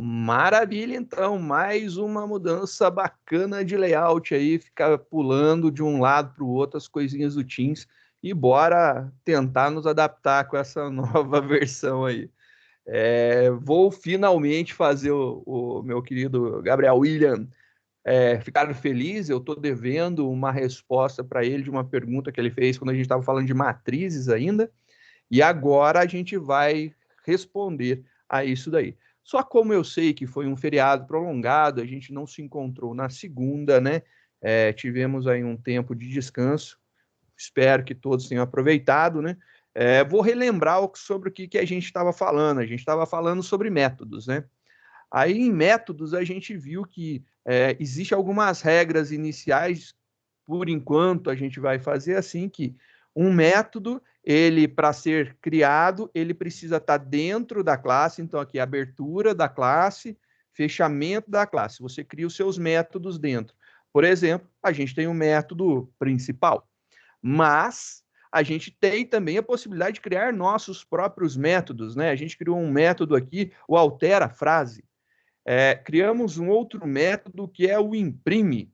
Maravilha, então, mais uma mudança bacana de layout aí, ficar pulando de um lado para o outro as coisinhas do Teams e bora tentar nos adaptar com essa nova versão aí. Vou finalmente fazer o meu querido Gabriel William ficar feliz. Eu estou devendo uma resposta para ele de uma pergunta que ele fez quando a gente estava falando de matrizes ainda, e agora a gente vai responder a isso daí. Só como eu sei que foi um feriado prolongado, a gente não se encontrou na segunda, né? Tivemos aí um tempo de descanso. Espero que todos tenham aproveitado, né? Vou relembrar sobre o que a gente estava falando. A gente estava falando sobre métodos, né? Aí em métodos a gente viu que existe algumas regras iniciais. Por enquanto a gente vai fazer assim, que um método, ele para ser criado, ele precisa estar dentro da classe. Então aqui abertura da classe, fechamento da classe. Você cria os seus métodos dentro. Por exemplo, a gente tem um método principal, mas a gente tem também a possibilidade de criar nossos próprios métodos, né? A gente criou um método aqui, o altera frase. Criamos um outro método que é o imprime.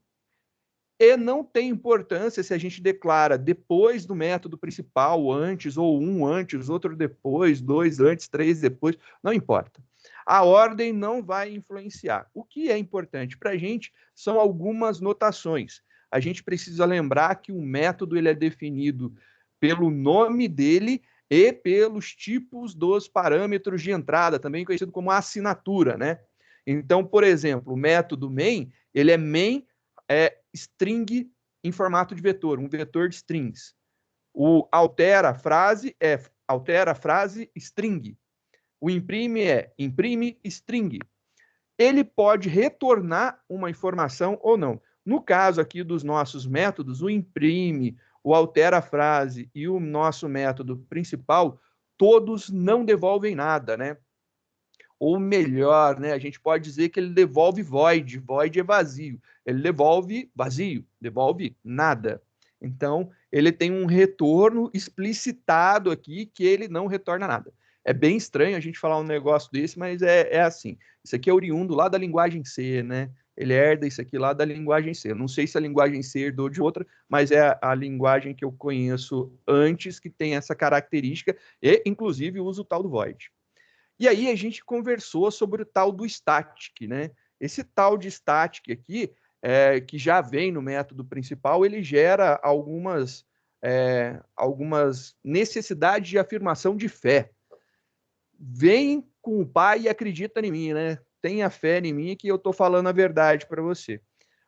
E não tem importância se a gente declara depois do método principal, antes, ou um antes, outro depois, dois antes, três depois, não importa. A ordem não vai influenciar. O que é importante para a gente são algumas notações. A gente precisa lembrar que o método ele é definido pelo nome dele e pelos tipos dos parâmetros de entrada, também conhecido como assinatura, né? Então, por exemplo, o método main, ele é main string em formato de vetor, um vetor de strings. O altera frase é altera frase string. O imprime é imprime string. Ele pode retornar uma informação ou não. No caso aqui dos nossos métodos, o imprime, o altera frase e o nosso método principal, todos não devolvem nada, né? Ou melhor, né, a gente pode dizer que ele devolve void. Void é vazio. Ele devolve vazio, devolve nada. Então, ele tem um retorno explicitado aqui que ele não retorna nada. É bem estranho a gente falar um negócio desse, mas é assim. Isso aqui é oriundo lá da linguagem C, né? Ele herda isso aqui lá da linguagem C. Eu não sei se a linguagem C herdou de outra, mas é a linguagem que eu conheço antes que tem essa característica e, inclusive, usa o tal do void. E aí a gente conversou sobre o tal do static, né? Esse tal de static aqui, que já vem no método principal, ele gera algumas necessidades de afirmação de fé. Vem com o pai e acredita em mim, né? Tenha fé em mim que eu estou falando a verdade para você.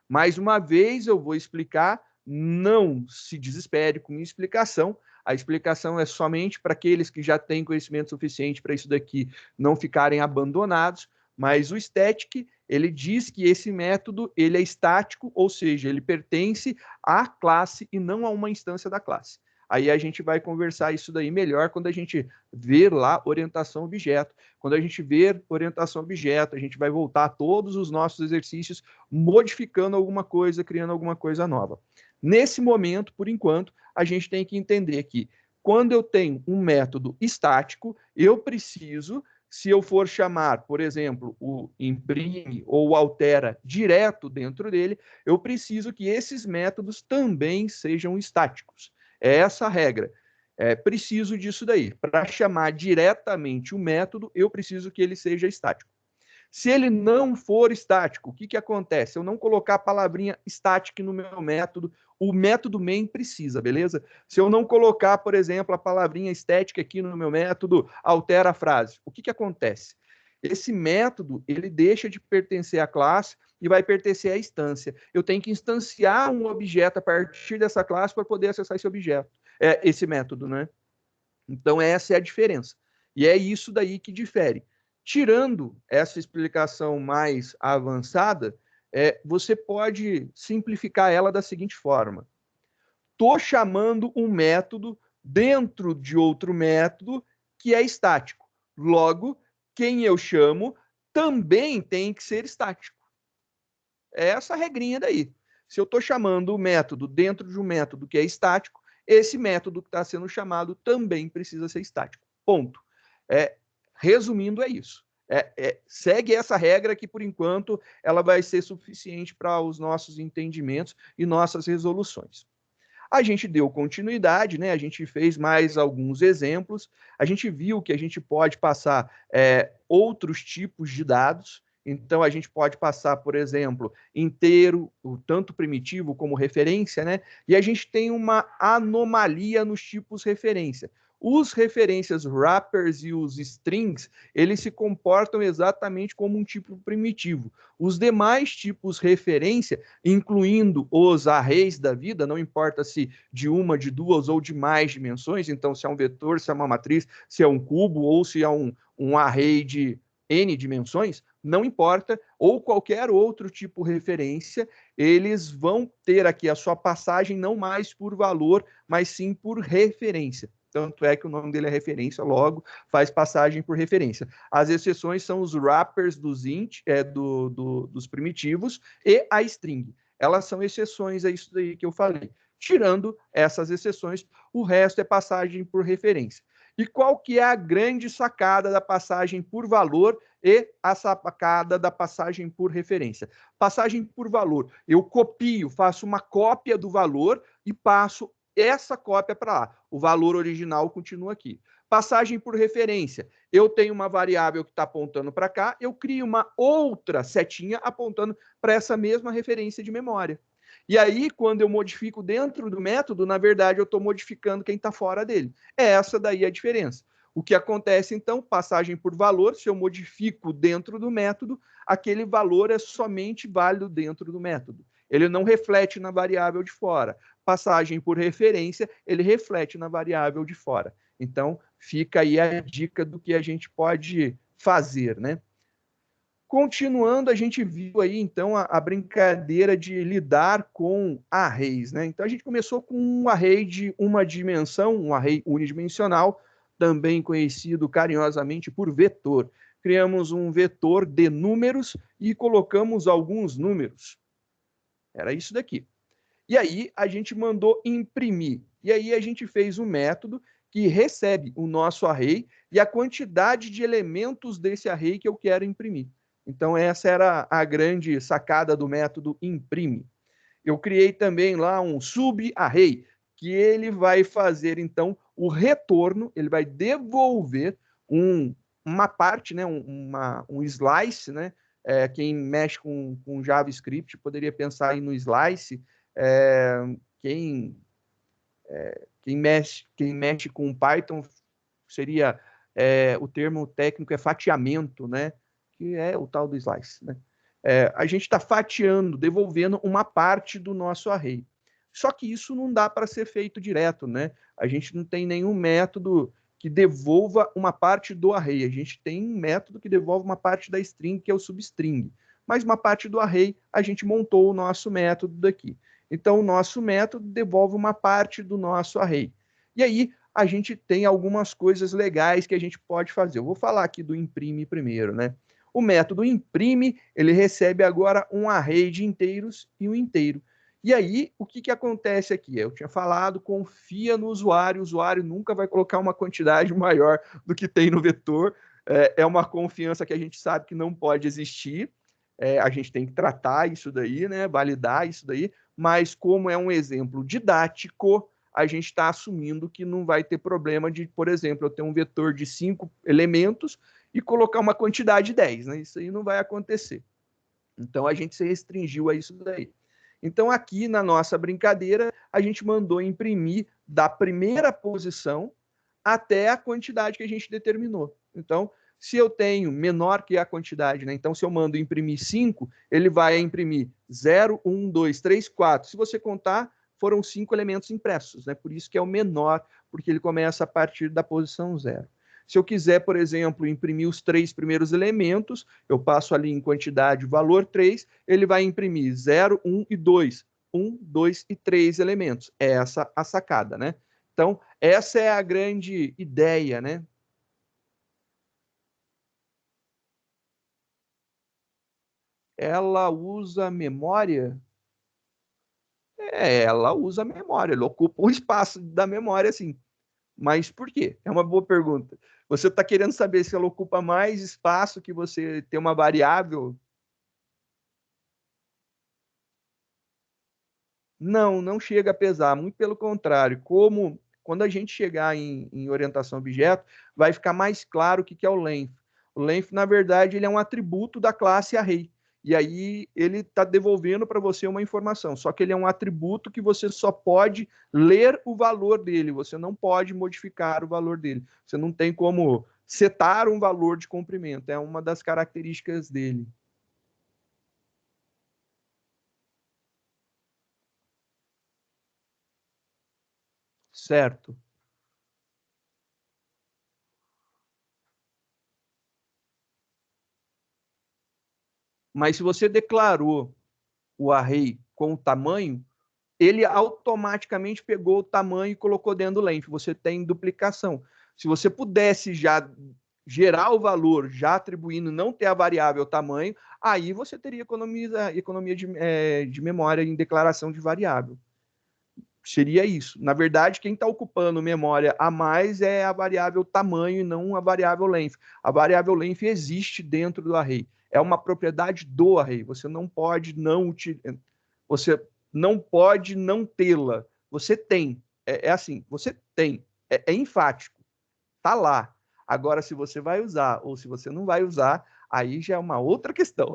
Mais uma vez eu vou explicar, não se desespere com minha explicação. A explicação é somente para aqueles que já têm conhecimento suficiente para isso daqui não ficarem abandonados, mas o static, ele diz que esse método, ele é estático, ou seja, ele pertence à classe e não a uma instância da classe. Aí a gente vai conversar isso daí melhor quando a gente ver lá orientação objeto. Quando a gente ver orientação objeto, a gente vai voltar a todos os nossos exercícios modificando alguma coisa, criando alguma coisa nova. Nesse momento, por enquanto, a gente tem que entender que quando eu tenho um método estático, eu preciso, se eu for chamar, por exemplo, o imprime ou o altera direto dentro dele, eu preciso que esses métodos também sejam estáticos. É essa a regra. Preciso disso daí. Para chamar diretamente o método, eu preciso que ele seja estático. Se ele não for estático, o que acontece? Se eu não colocar a palavrinha static no meu método, o método main precisa, beleza? Se eu não colocar, por exemplo, a palavrinha static aqui no meu método, altera a frase. O que acontece? Esse método, ele deixa de pertencer à classe e vai pertencer à instância. Eu tenho que instanciar um objeto a partir dessa classe para poder acessar esse objeto, esse método, né? Então, essa é a diferença. E é isso daí que difere. Tirando essa explicação mais avançada, você pode simplificar ela da seguinte forma: estou chamando um método dentro de outro método que é estático. Logo, quem eu chamo também tem que ser estático. É essa regrinha daí. Se eu estou chamando o método dentro de um método que é estático, esse método que está sendo chamado também precisa ser estático. Ponto. Resumindo, é isso. Segue essa regra que, por enquanto, ela vai ser suficiente para os nossos entendimentos e nossas resoluções. A gente deu continuidade, né? A gente fez mais alguns exemplos, a gente viu que a gente pode passar outros tipos de dados. Então, a gente pode passar, por exemplo, inteiro, tanto primitivo como referência, né? E a gente tem uma anomalia nos tipos referência. Os referências wrappers e os strings, eles se comportam exatamente como um tipo primitivo. Os demais tipos referência, incluindo os arrays da vida, não importa se de uma, de duas ou de mais dimensões, então se é um vetor, se é uma matriz, se é um cubo ou se é um array de n dimensões, não importa, ou qualquer outro tipo de referência, eles vão ter aqui a sua passagem não mais por valor, mas sim por referência. Tanto é que o nome dele é referência, logo faz passagem por referência. As exceções são os wrappers dos dos primitivos e a string. Elas são exceções a isso daí que eu falei. Tirando essas exceções, o resto é passagem por referência. E qual que é a grande sacada da passagem por valor e a sacada da passagem por referência? Passagem por valor. Eu copio, faço uma cópia do valor e passo essa cópia para lá. O valor original continua aqui. Passagem por referência. Eu tenho uma variável que está apontando para cá, eu crio uma outra setinha apontando para essa mesma referência de memória. E aí, quando eu modifico dentro do método, na verdade, eu estou modificando quem está fora dele. É essa daí a diferença. O que acontece, então, passagem por valor, se eu modifico dentro do método, aquele valor é somente válido dentro do método. Ele não reflete na variável de fora. Passagem por referência, ele reflete na variável de fora. Então, fica aí a dica do que a gente pode fazer, né? Continuando, a gente viu aí, então, a brincadeira de lidar com arrays, né? Então, a gente começou com um array de uma dimensão, um array unidimensional, também conhecido carinhosamente por vetor. Criamos um vetor de números e colocamos alguns números. Era isso daqui. E aí, a gente mandou imprimir. E aí, a gente fez um método que recebe o nosso array e a quantidade de elementos desse array que eu quero imprimir. Então, essa era a grande sacada do método imprime. Eu criei também lá um sub-array, que ele vai fazer, então, o retorno, ele vai devolver uma parte, né, um slice, né? Quem mexe com JavaScript poderia pensar aí no slice. É, quem, quem mexe com Python seria o termo técnico é fatiamento, né? Que é o tal do slice, né? A gente está fatiando, devolvendo uma parte do nosso array. Só que isso não dá para ser feito direto, né? A gente não tem nenhum método que devolva uma parte do array. A gente tem um método que devolve uma parte da string, que é o substring. Mas uma parte do array, a gente montou o nosso método daqui. Então, o nosso método devolve uma parte do nosso array. E aí, a gente tem algumas coisas legais que a gente pode fazer. Eu vou falar aqui do imprime primeiro, né? O método imprime, ele recebe agora um array de inteiros e um inteiro. E aí, o que acontece aqui? Eu tinha falado, confia no usuário, o usuário nunca vai colocar uma quantidade maior do que tem no vetor. É uma confiança que a gente sabe que não pode existir. A gente tem que tratar isso daí, né? Validar isso daí, mas como é um exemplo didático, a gente está assumindo que não vai ter problema de, por exemplo, eu ter um vetor de 5 elementos e colocar uma quantidade de 10, né? Isso aí não vai acontecer. Então, a gente se restringiu a isso daí. Então, aqui na nossa brincadeira, a gente mandou imprimir da primeira posição até a quantidade que a gente determinou. Então, se eu tenho menor que a quantidade, né? Então, se eu mando imprimir 5, ele vai imprimir 0, 1, 2, 3, 4. Se você contar, foram 5 elementos impressos, né? Por isso que é o menor, porque ele começa a partir da posição 0. Se eu quiser, por exemplo, imprimir os 3 primeiros elementos, eu passo ali em quantidade valor 3, ele vai imprimir 0, 1 e 2. 1, 2 e 3 elementos. É essa a sacada, né? Então, essa é a grande ideia, né? Ela usa memória? Ela usa memória, ela ocupa um espaço da memória, assim. Mas por quê? É uma boa pergunta. Você está querendo saber se ela ocupa mais espaço que você ter uma variável? Não, não chega a pesar, muito pelo contrário. Como quando a gente chegar em orientação a objeto, vai ficar mais claro o que é o length. O length, na verdade, ele é um atributo da classe array. E aí ele está devolvendo para você uma informação. Só que ele é um atributo que você só pode ler o valor dele. Você não pode modificar o valor dele. Você não tem como setar um valor de comprimento. É uma das características dele. Certo? Mas se você declarou o array com o tamanho, ele automaticamente pegou o tamanho e colocou dentro do length. Você tem duplicação. Se você pudesse já gerar o valor, já atribuindo, não ter a variável tamanho, aí você teria economia de memória em declaração de variável. Seria isso. Na verdade, quem está ocupando memória a mais é a variável tamanho e não a variável length. A variável length existe dentro do array. É uma propriedade do array. Você não pode não tê-la. Você tem. É assim, você tem. É enfático. Tá lá. Agora, se você vai usar ou se você não vai usar, aí já é uma outra questão.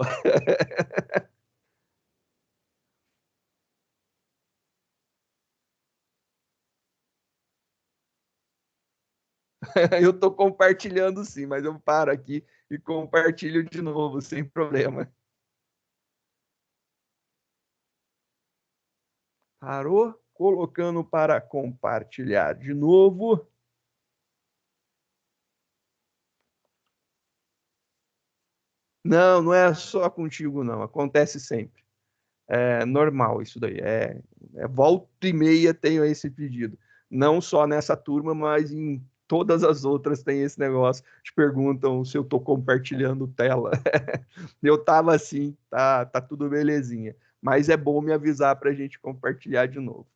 Eu estou compartilhando sim, mas eu paro aqui e compartilho de novo, sem problema. Parou? Colocando para compartilhar de novo. Não, não é só contigo, não. Acontece sempre. É normal isso daí. Volta e meia tenho esse pedido. Não só nessa turma, mas em todas as outras tem esse negócio. Te perguntam se eu estou compartilhando tela. Eu tava assim, tá tudo belezinha. Mas é bom me avisar para a gente compartilhar de novo.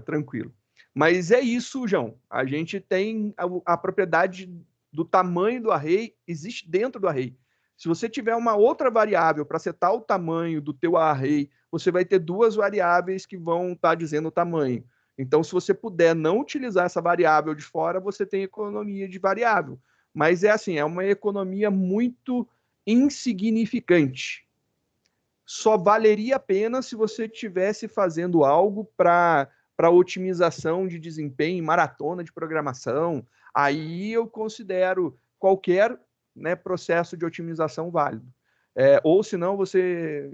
Tranquilo. Mas é isso, João. A gente tem a propriedade do tamanho do array, existe dentro do array. Se você tiver uma outra variável para setar o tamanho do teu array, você vai ter duas variáveis que vão estar dizendo o tamanho. Então, se você puder não utilizar essa variável de fora, você tem economia de variável. Mas é assim, é uma economia muito insignificante. Só valeria a pena se você estivesse fazendo algo para otimização de desempenho, maratona de programação. Aí eu considero qualquer, né, processo de otimização válido. Ou se não, você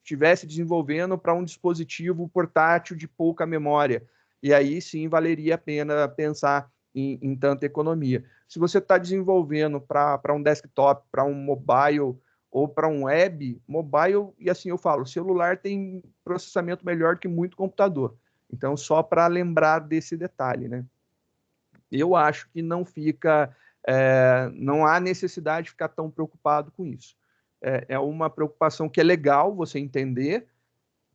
estivesse desenvolvendo para um dispositivo portátil de pouca memória. E aí sim valeria a pena pensar em tanta economia. Se você está desenvolvendo para um desktop, para um mobile ou para um web, mobile, e assim eu falo, celular tem processamento melhor que muito computador. Então, só para lembrar desse detalhe, né? Eu acho que não há necessidade de ficar tão preocupado com isso. É uma preocupação que é legal você entender,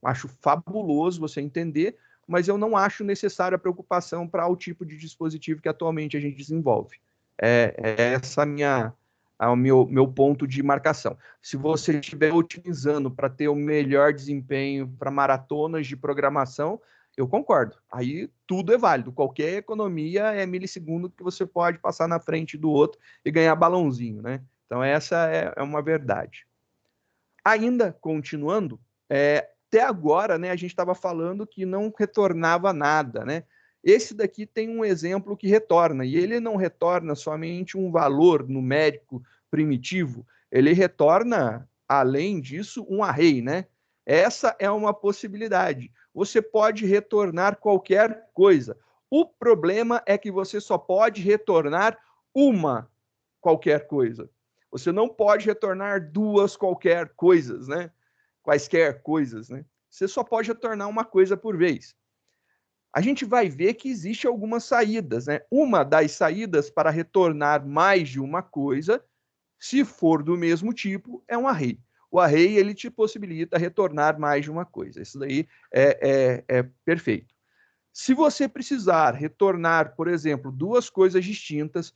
acho fabuloso você entender, mas eu não acho necessária a preocupação para o tipo de dispositivo que atualmente a gente desenvolve. É essa o meu ponto de marcação. Se você estiver otimizando para ter o melhor desempenho para maratonas de programação, eu concordo. Aí tudo é válido. Qualquer economia é milissegundo que você pode passar na frente do outro e ganhar balãozinho, né? Então, essa é uma verdade. Ainda continuando, até agora, né, a gente estava falando que não retornava nada, né? Esse daqui tem um exemplo que retorna, e ele não retorna somente um valor numérico primitivo, ele retorna, além disso, um array, né? Essa é uma possibilidade. Você pode retornar qualquer coisa. O problema é que você só pode retornar uma qualquer coisa. Você não pode retornar duas qualquer coisas, né? Quaisquer coisas, né? Você só pode retornar uma coisa por vez. A gente vai ver que existe algumas saídas, né? Uma das saídas para retornar mais de uma coisa, se for do mesmo tipo, é um array. O array ele te possibilita retornar mais de uma coisa. Isso daí é perfeito. Se você precisar retornar, por exemplo, duas coisas distintas,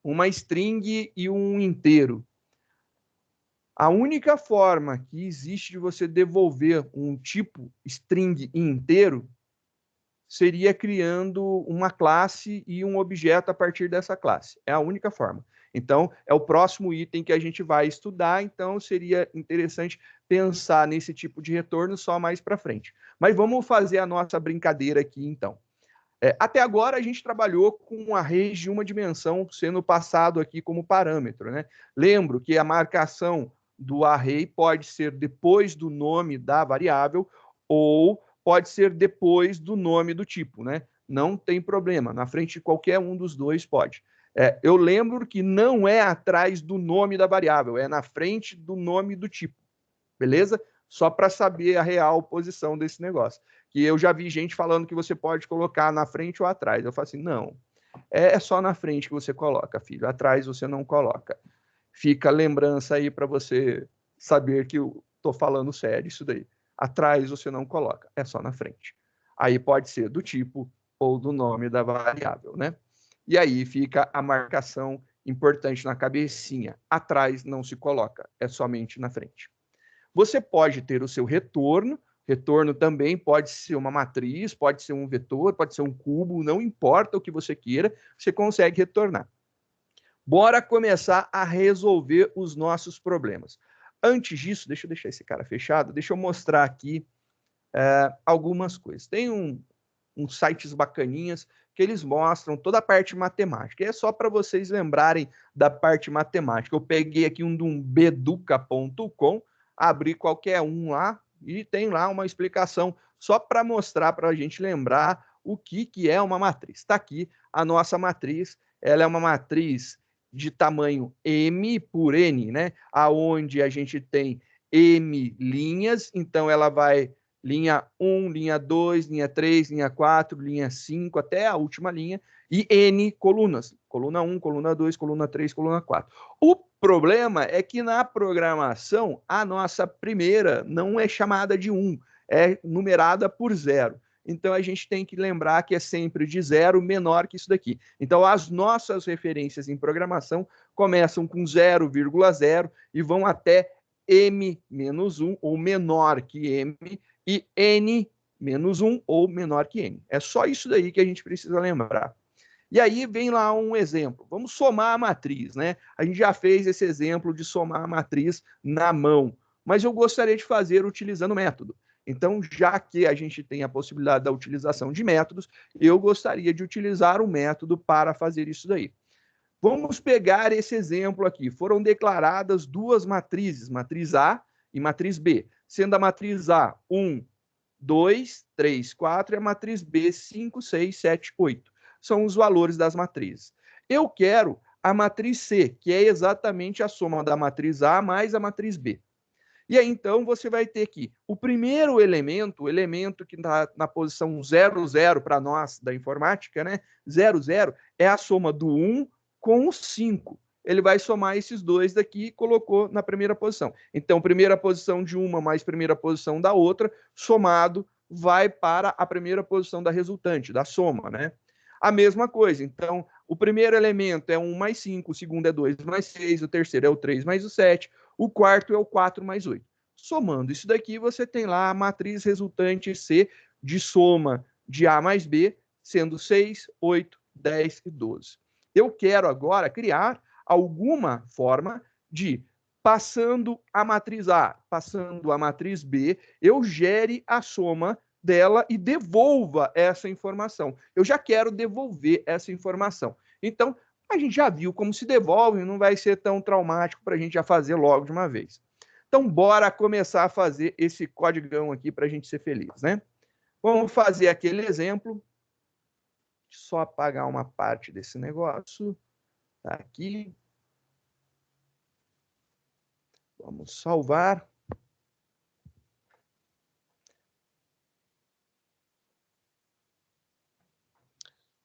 uma string e um inteiro, a única forma que existe de você devolver um tipo string inteiro seria criando uma classe e um objeto a partir dessa classe. É a única forma. Então, é o próximo item que a gente vai estudar, então seria interessante pensar nesse tipo de retorno só mais para frente. Mas vamos fazer a nossa brincadeira aqui, então. Até agora, a gente trabalhou com arrays de uma dimensão sendo passado aqui como parâmetro, né? Lembro que a marcação do array pode ser depois do nome da variável ou pode ser depois do nome do tipo, né? Não tem problema, na frente de qualquer um dos dois pode. Eu lembro que não é atrás do nome da variável, é na frente do nome do tipo, beleza? Só para saber a real posição desse negócio. Que eu já vi gente falando que você pode colocar na frente ou atrás. Eu falo assim, não, é só na frente que você coloca, filho, atrás você não coloca. Fica a lembrança aí para você saber que eu tô falando sério isso daí. Atrás você não coloca, é só na frente. Aí pode ser do tipo ou do nome da variável, né? E aí fica a marcação importante na cabecinha. Atrás não se coloca, é somente na frente. Você pode ter o seu retorno, retorno também pode ser uma matriz, pode ser um vetor, pode ser um cubo, não importa o que você queira, você consegue retornar. Bora começar a resolver os nossos problemas. Antes disso, deixa eu deixar esse cara fechado, deixa eu mostrar aqui algumas coisas. Tem uns sites bacaninhas que eles mostram toda a parte matemática. E é só para vocês lembrarem da parte matemática. Eu peguei aqui um de um beduca.com, abri qualquer um lá e tem lá uma explicação só para mostrar para a gente lembrar o que é uma matriz. Está aqui a nossa matriz. Ela é uma matriz de tamanho M por N, né? Aonde a gente tem M linhas, então ela vai linha 1, linha 2, linha 3, linha 4, linha 5, até a última linha, e N colunas. Coluna 1, coluna 2, coluna 3, coluna 4. O problema é que na programação, a nossa primeira não é chamada de 1, é numerada por 0. Então, a gente tem que lembrar que é sempre de 0 menor que isso daqui. Então, as nossas referências em programação começam com 0,0 e vão até m-1 ou menor que m, e n menos 1 ou menor que n. É só isso daí que a gente precisa lembrar. E aí vem lá um exemplo. Vamos somar a matriz, né? A gente já fez esse exemplo de somar a matriz na mão, mas eu gostaria de fazer utilizando método. Então, já que a gente tem a possibilidade da utilização de métodos, eu gostaria de utilizar o método para fazer isso daí. Vamos pegar esse exemplo aqui. Foram declaradas duas matrizes, matriz A e matriz B, sendo a matriz A 1, 2, 3, 4 e a matriz B 5, 6, 7, 8. São os valores das matrizes. Eu quero a matriz C, que é exatamente a soma da matriz A mais a matriz B. E aí, então, você vai ter que o primeiro elemento, o elemento que está na posição 00 para nós da informática, né? 00 é a soma do 1 com o 5. Ele vai somar esses dois daqui e colocou na primeira posição. Então, primeira posição de uma mais primeira posição da outra, somado, vai para a primeira posição da resultante, da soma, né? A mesma coisa. Então, o primeiro elemento é 1 mais 5, o segundo é 2 mais 6, o terceiro é o 3 mais o 7, o quarto é o 4 mais 8. Somando isso daqui, você tem lá a matriz resultante C de soma de A mais B, sendo 6, 8, 10 e 12. Eu quero agora criar alguma forma de, passando a matriz A, passando a matriz B, eu gere a soma dela e devolva essa informação. Eu já quero devolver essa informação. Então, a gente já viu como se devolve, não vai ser tão traumático para a gente já fazer logo de uma vez. Então, bora começar a fazer esse códigão aqui para a gente ser feliz, né? Vamos fazer aquele exemplo. Só apagar uma parte desse negócio. Tá aqui. Vamos salvar.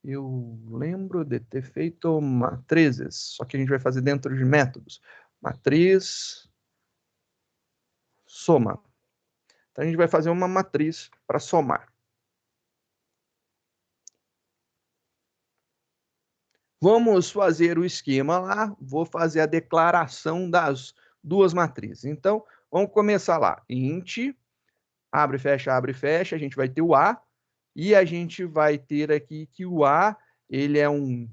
Eu lembro de ter feito matrizes, só que a gente vai fazer dentro de métodos. Matriz, soma. Então, a gente vai fazer uma matriz para somar. Vamos fazer o esquema lá, vou fazer a declaração das duas matrizes. Então, vamos começar lá. Int, abre, fecha, a gente vai ter o A, e a gente vai ter aqui que o A, ele é um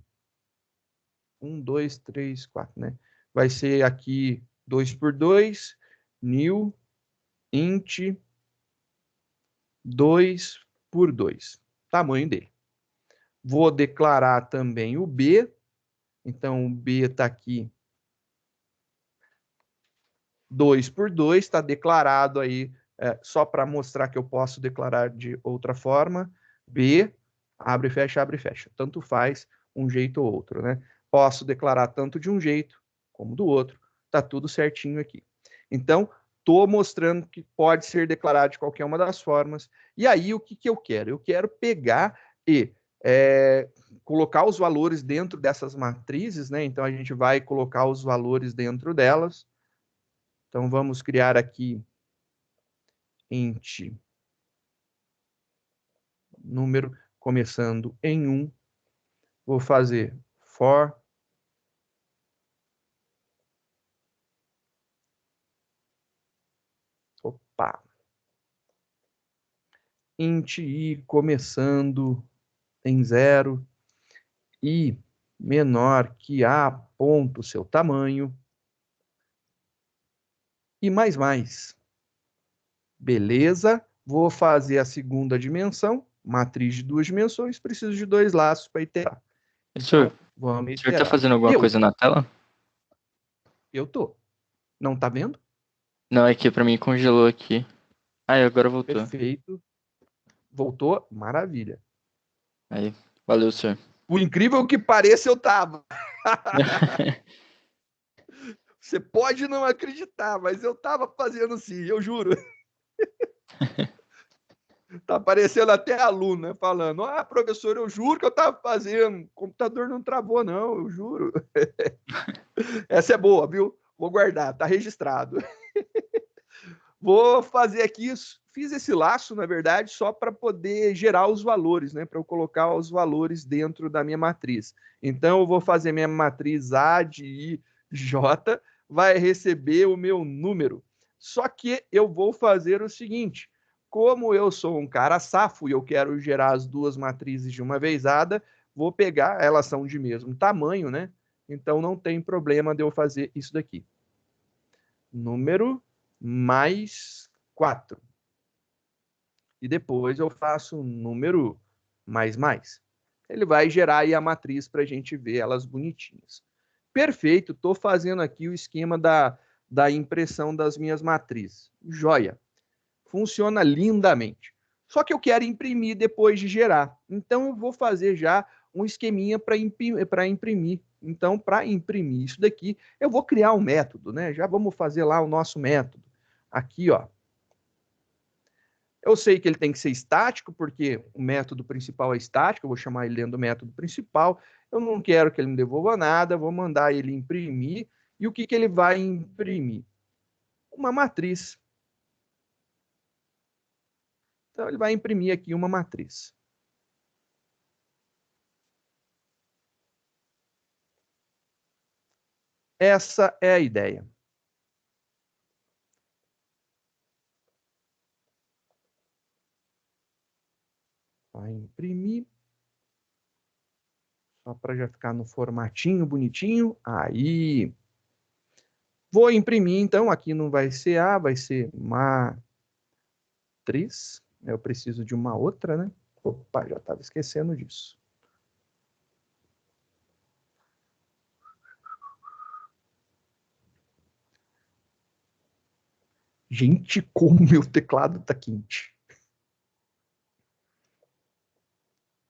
2, 3, 4, né? Vai ser aqui 2 por 2, new, int, 2 por 2, tamanho dele. Vou declarar também o B, então o B está aqui 2 por 2, está declarado aí, só para mostrar que eu posso declarar de outra forma. B, abre, fecha, tanto faz um jeito ou outro, né? Posso declarar tanto de um jeito como do outro, tá tudo certinho aqui. Então, estou mostrando que pode ser declarado de qualquer uma das formas. E aí, o que eu quero? Eu quero pegar e colocar os valores dentro dessas matrizes, né? Então, a gente vai colocar os valores dentro delas. Então, vamos criar aqui int número começando em 1. Vou fazer for int i começando em 0 e menor que a ponto seu tamanho e mais. Beleza? Vou fazer a segunda dimensão, matriz de 2 dimensões, preciso de 2 laços para iterar. Professor, Então, vamos o senhor tá iterar. fazendo alguma coisa na tela? Eu tô. Não tá vendo? Não, é que pra mim congelou aqui. Ah, agora voltou. Perfeito. Voltou? Maravilha. Aí, valeu, senhor. Por incrível que pareça, eu tava. Você pode não acreditar, mas eu tava fazendo sim, eu juro. Tá aparecendo até aluno, né, falando: ah, professor, eu juro que eu tava fazendo. O computador não travou, não, eu juro. Essa é boa, viu? Vou guardar, tá registrado. Vou fazer aqui, fiz esse laço, na verdade, só para poder gerar os valores, né? Para eu colocar os valores dentro da minha matriz. Então, eu vou fazer minha matriz A de I, J, vai receber o meu número. Só que eu vou fazer o seguinte: como eu sou um cara safo e eu quero gerar as duas matrizes de uma vezada, vou pegar, elas são de mesmo tamanho, né? Então, não tem problema de eu fazer isso daqui. Número mais 4. E depois eu faço um número mais. Ele vai gerar aí a matriz para a gente ver elas bonitinhas. Perfeito, estou fazendo aqui o esquema da impressão das minhas matrizes. Joia. Funciona lindamente. Só que eu quero imprimir depois de gerar. Então eu vou fazer já um esqueminha para imprimir. Então, para imprimir isso daqui, eu vou criar um método, né? Já vamos fazer lá o nosso método. Aqui, ó. Eu sei que ele tem que ser estático, porque o método principal é estático, eu vou chamar ele dentro do método principal. Eu não quero que ele me devolva nada, vou mandar ele imprimir. E o que ele vai imprimir? Uma matriz. Então, ele vai imprimir aqui uma matriz. Essa é a ideia. Vai imprimir. Só para já ficar no formatinho bonitinho. Aí. Vou imprimir, então. Aqui não vai ser A, vai ser matriz. Eu preciso de uma outra, né? Opa, já estava esquecendo disso. Gente, como meu teclado tá quente.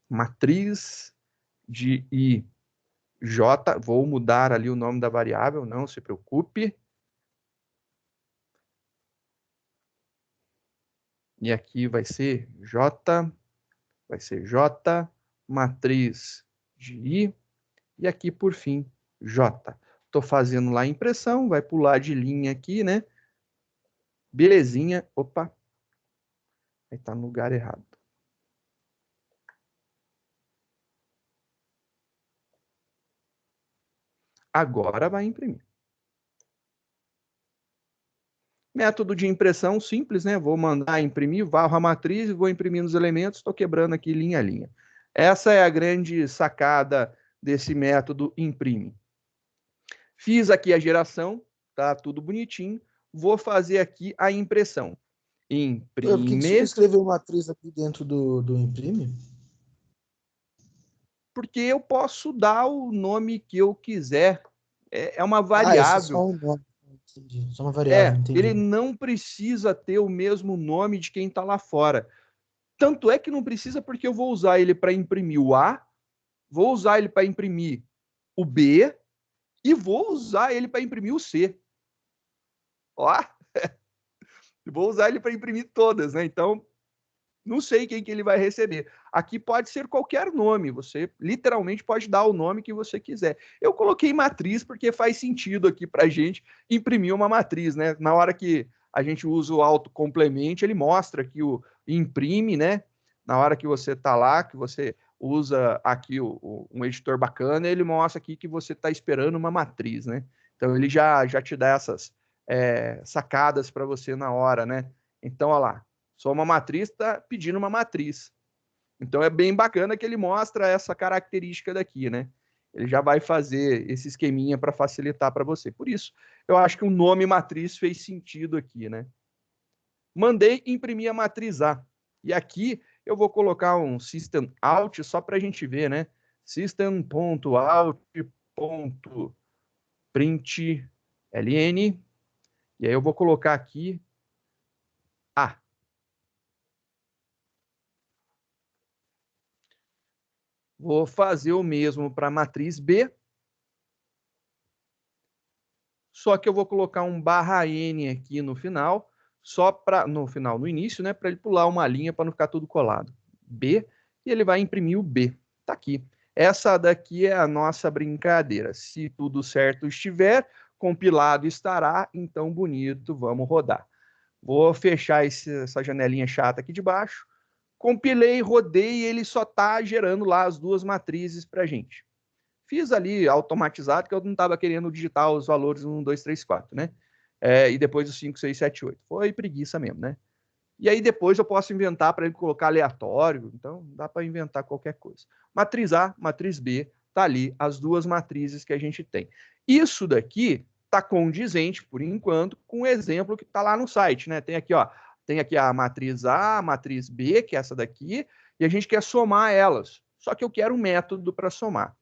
Matriz de IJ. Vou mudar ali o nome da variável, não se preocupe. E aqui vai ser J, matriz de I, e aqui, por fim, J. Estou fazendo lá a impressão, vai pular de linha aqui, né? Belezinha. Opa, aí está no lugar errado. Agora vai imprimir. Método de impressão simples, né? Vou mandar imprimir, varro a matriz e vou imprimir nos elementos, estou quebrando aqui linha a linha. Essa é a grande sacada desse método imprime. Fiz aqui a geração, tá tudo bonitinho. Vou fazer aqui a impressão. Por que você Imprime, escreveu matriz aqui dentro do imprime? porque eu posso dar o nome que eu quiser. É uma Esse é só variável. um nome. Entendi. Só uma variável, Ele entendi. não precisa ter o mesmo nome de quem está lá fora. Tanto é que não precisa, porque eu vou usar ele para imprimir o A, vou usar ele para imprimir o B e vou usar ele para imprimir o C. Ó, vou usar ele para imprimir todas, né? Então, não sei quem que ele vai receber. Aqui pode ser qualquer nome, você literalmente pode dar o nome que você quiser. Eu coloquei matriz porque faz sentido aqui para a gente imprimir uma matriz, né? Na hora que a gente usa o autocomplemento, ele mostra que o imprime, né? Na hora que você está lá, que você usa aqui um editor bacana, ele mostra aqui que você está esperando uma matriz, né? Então ele já te dá essas sacadas para você na hora, né? Então, olha lá, só uma matriz está pedindo uma matriz. Então é bem bacana que ele mostra essa característica daqui, né? Ele já vai fazer esse esqueminha para facilitar para você. Por isso, eu acho que o nome matriz fez sentido aqui, né? Mandei imprimir a matriz A. E aqui eu vou colocar um system out só para a gente ver, né? System.out.println. E aí eu vou colocar aqui A. Vou fazer o mesmo para a matriz B. Só que eu vou colocar um /n aqui no final, só para no início, né, para ele pular uma linha para não ficar tudo colado. B, e ele vai imprimir o B. Tá aqui. Essa daqui é a nossa brincadeira. Se tudo certo estiver, compilado estará, então bonito, vamos rodar. Vou fechar essa janelinha chata aqui de baixo. Compilei, rodei e ele só está gerando lá as duas matrizes para a gente. Fiz ali automatizado, que eu não estava querendo digitar os valores 1, 2, 3, 4, né? E depois os 5, 6, 7, 8. Foi preguiça mesmo, né? E aí depois eu posso inventar para ele colocar aleatório, então dá para inventar qualquer coisa. Matriz A, matriz B, tá ali as duas matrizes que a gente tem. Isso daqui tá condizente, por enquanto, com o exemplo que está lá no site, né? Tem aqui, ó, tem aqui a matriz A, a matriz B, que é essa daqui, e a gente quer somar elas. Só que eu quero um método para somar.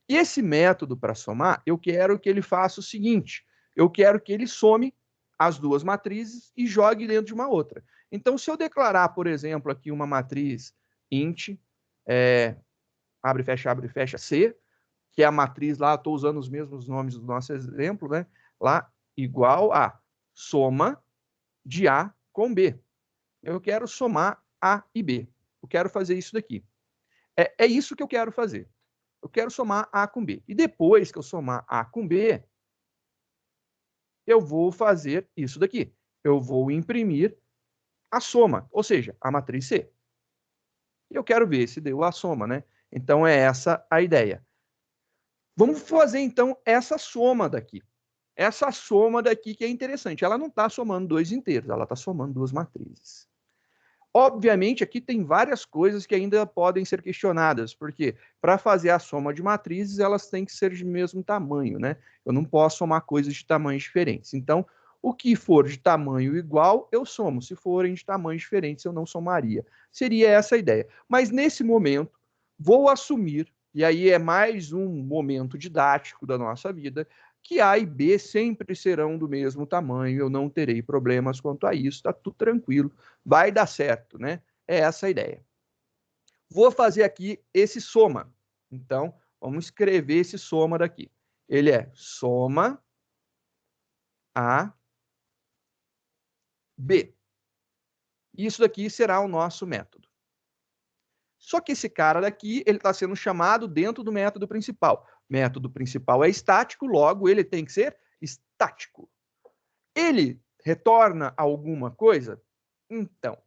E esse método para somar, eu quero que ele faça o seguinte: eu quero que ele some as duas matrizes e jogue dentro de uma outra. Então, se eu declarar, por exemplo, aqui uma matriz int, abre, fecha, C, que é a matriz lá, estou usando os mesmos nomes do nosso exemplo, né? Lá, igual a soma de A com B. Eu quero somar A e B. Eu quero fazer isso daqui. É isso que eu quero fazer. Eu quero somar A com B. E depois que eu somar A com B, eu vou fazer isso daqui. Eu vou imprimir a soma, ou seja, a matriz C. E eu quero ver se deu a soma, né? Então é essa a ideia. Vamos fazer então essa soma daqui. Essa soma daqui que é interessante. Ela não está somando dois inteiros, ela está somando duas matrizes. Obviamente, aqui tem várias coisas que ainda podem ser questionadas, porque para fazer a soma de matrizes, elas têm que ser de mesmo tamanho, né? Eu não posso somar coisas de tamanhos diferentes. Então, o que for de tamanho igual, eu somo. Se forem de tamanhos diferentes, eu não somaria. Seria essa a ideia. Mas, nesse momento, vou assumir, e aí é mais um momento didático da nossa vida, que A e B sempre serão do mesmo tamanho, eu não terei problemas quanto a isso, está tudo tranquilo, vai dar certo, né? É essa a ideia. Vou fazer aqui esse soma. Então, vamos escrever esse soma daqui. Ele é soma A, B. Isso daqui será o nosso método. Só que esse cara daqui, ele está sendo chamado dentro do método principal. O método principal é estático, logo ele tem que ser estático. Ele retorna alguma coisa? Então,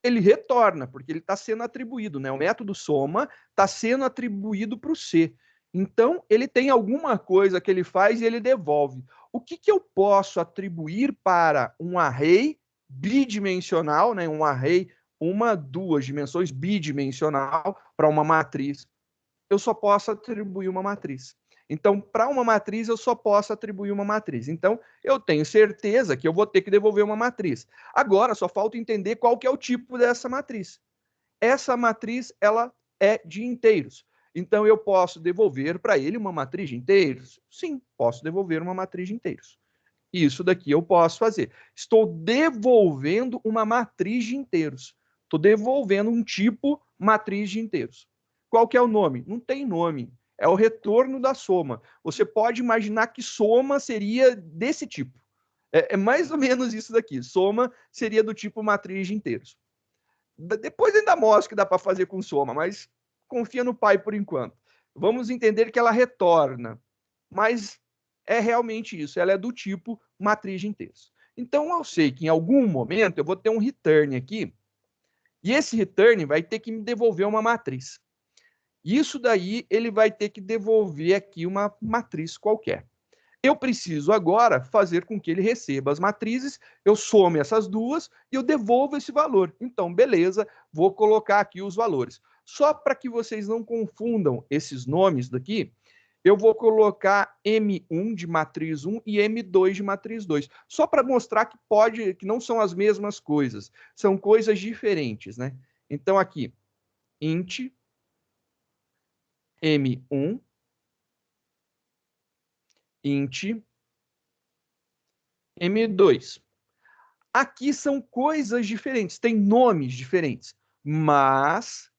ele retorna, porque ele está sendo atribuído, né? O método soma está sendo atribuído para o C. Então, ele tem alguma coisa que ele faz e ele devolve. O que eu posso atribuir para um array bidimensional, né? Um array, duas dimensões bidimensional para uma matriz? Eu só posso atribuir uma matriz. Então, para uma matriz, eu só posso atribuir uma matriz. Então, eu tenho certeza que eu vou ter que devolver uma matriz. Agora, só falta entender qual que é o tipo dessa matriz. Essa matriz, ela é de inteiros. Então, eu posso devolver para ele uma matriz de inteiros? Sim, posso devolver uma matriz de inteiros. Isso daqui eu posso fazer. Estou devolvendo uma matriz de inteiros. Estou devolvendo um tipo matriz de inteiros. Qual que é o nome? Não tem nome. É o retorno da soma. Você pode imaginar que soma seria desse tipo. É mais ou menos isso daqui. Soma seria do tipo matriz de inteiros. Depois ainda mostro que dá para fazer com soma, mas confia no pai por enquanto. Vamos entender que ela retorna, mas é realmente isso, ela é do tipo matriz de inteiros. Então eu sei que em algum momento eu vou ter um return aqui, e esse return vai ter que me devolver uma matriz. Isso daí ele vai ter que devolver aqui uma matriz qualquer. Eu preciso agora fazer com que ele receba as matrizes, eu some essas duas e eu devolvo esse valor. Então, beleza, vou colocar aqui os valores. Só para que vocês não confundam esses nomes daqui, eu vou colocar M1 de matriz 1 e M2 de matriz 2. Só para mostrar que não são as mesmas coisas, são coisas diferentes, né? Então, aqui, int M1 int M2. Aqui são coisas diferentes, têm nomes diferentes, mas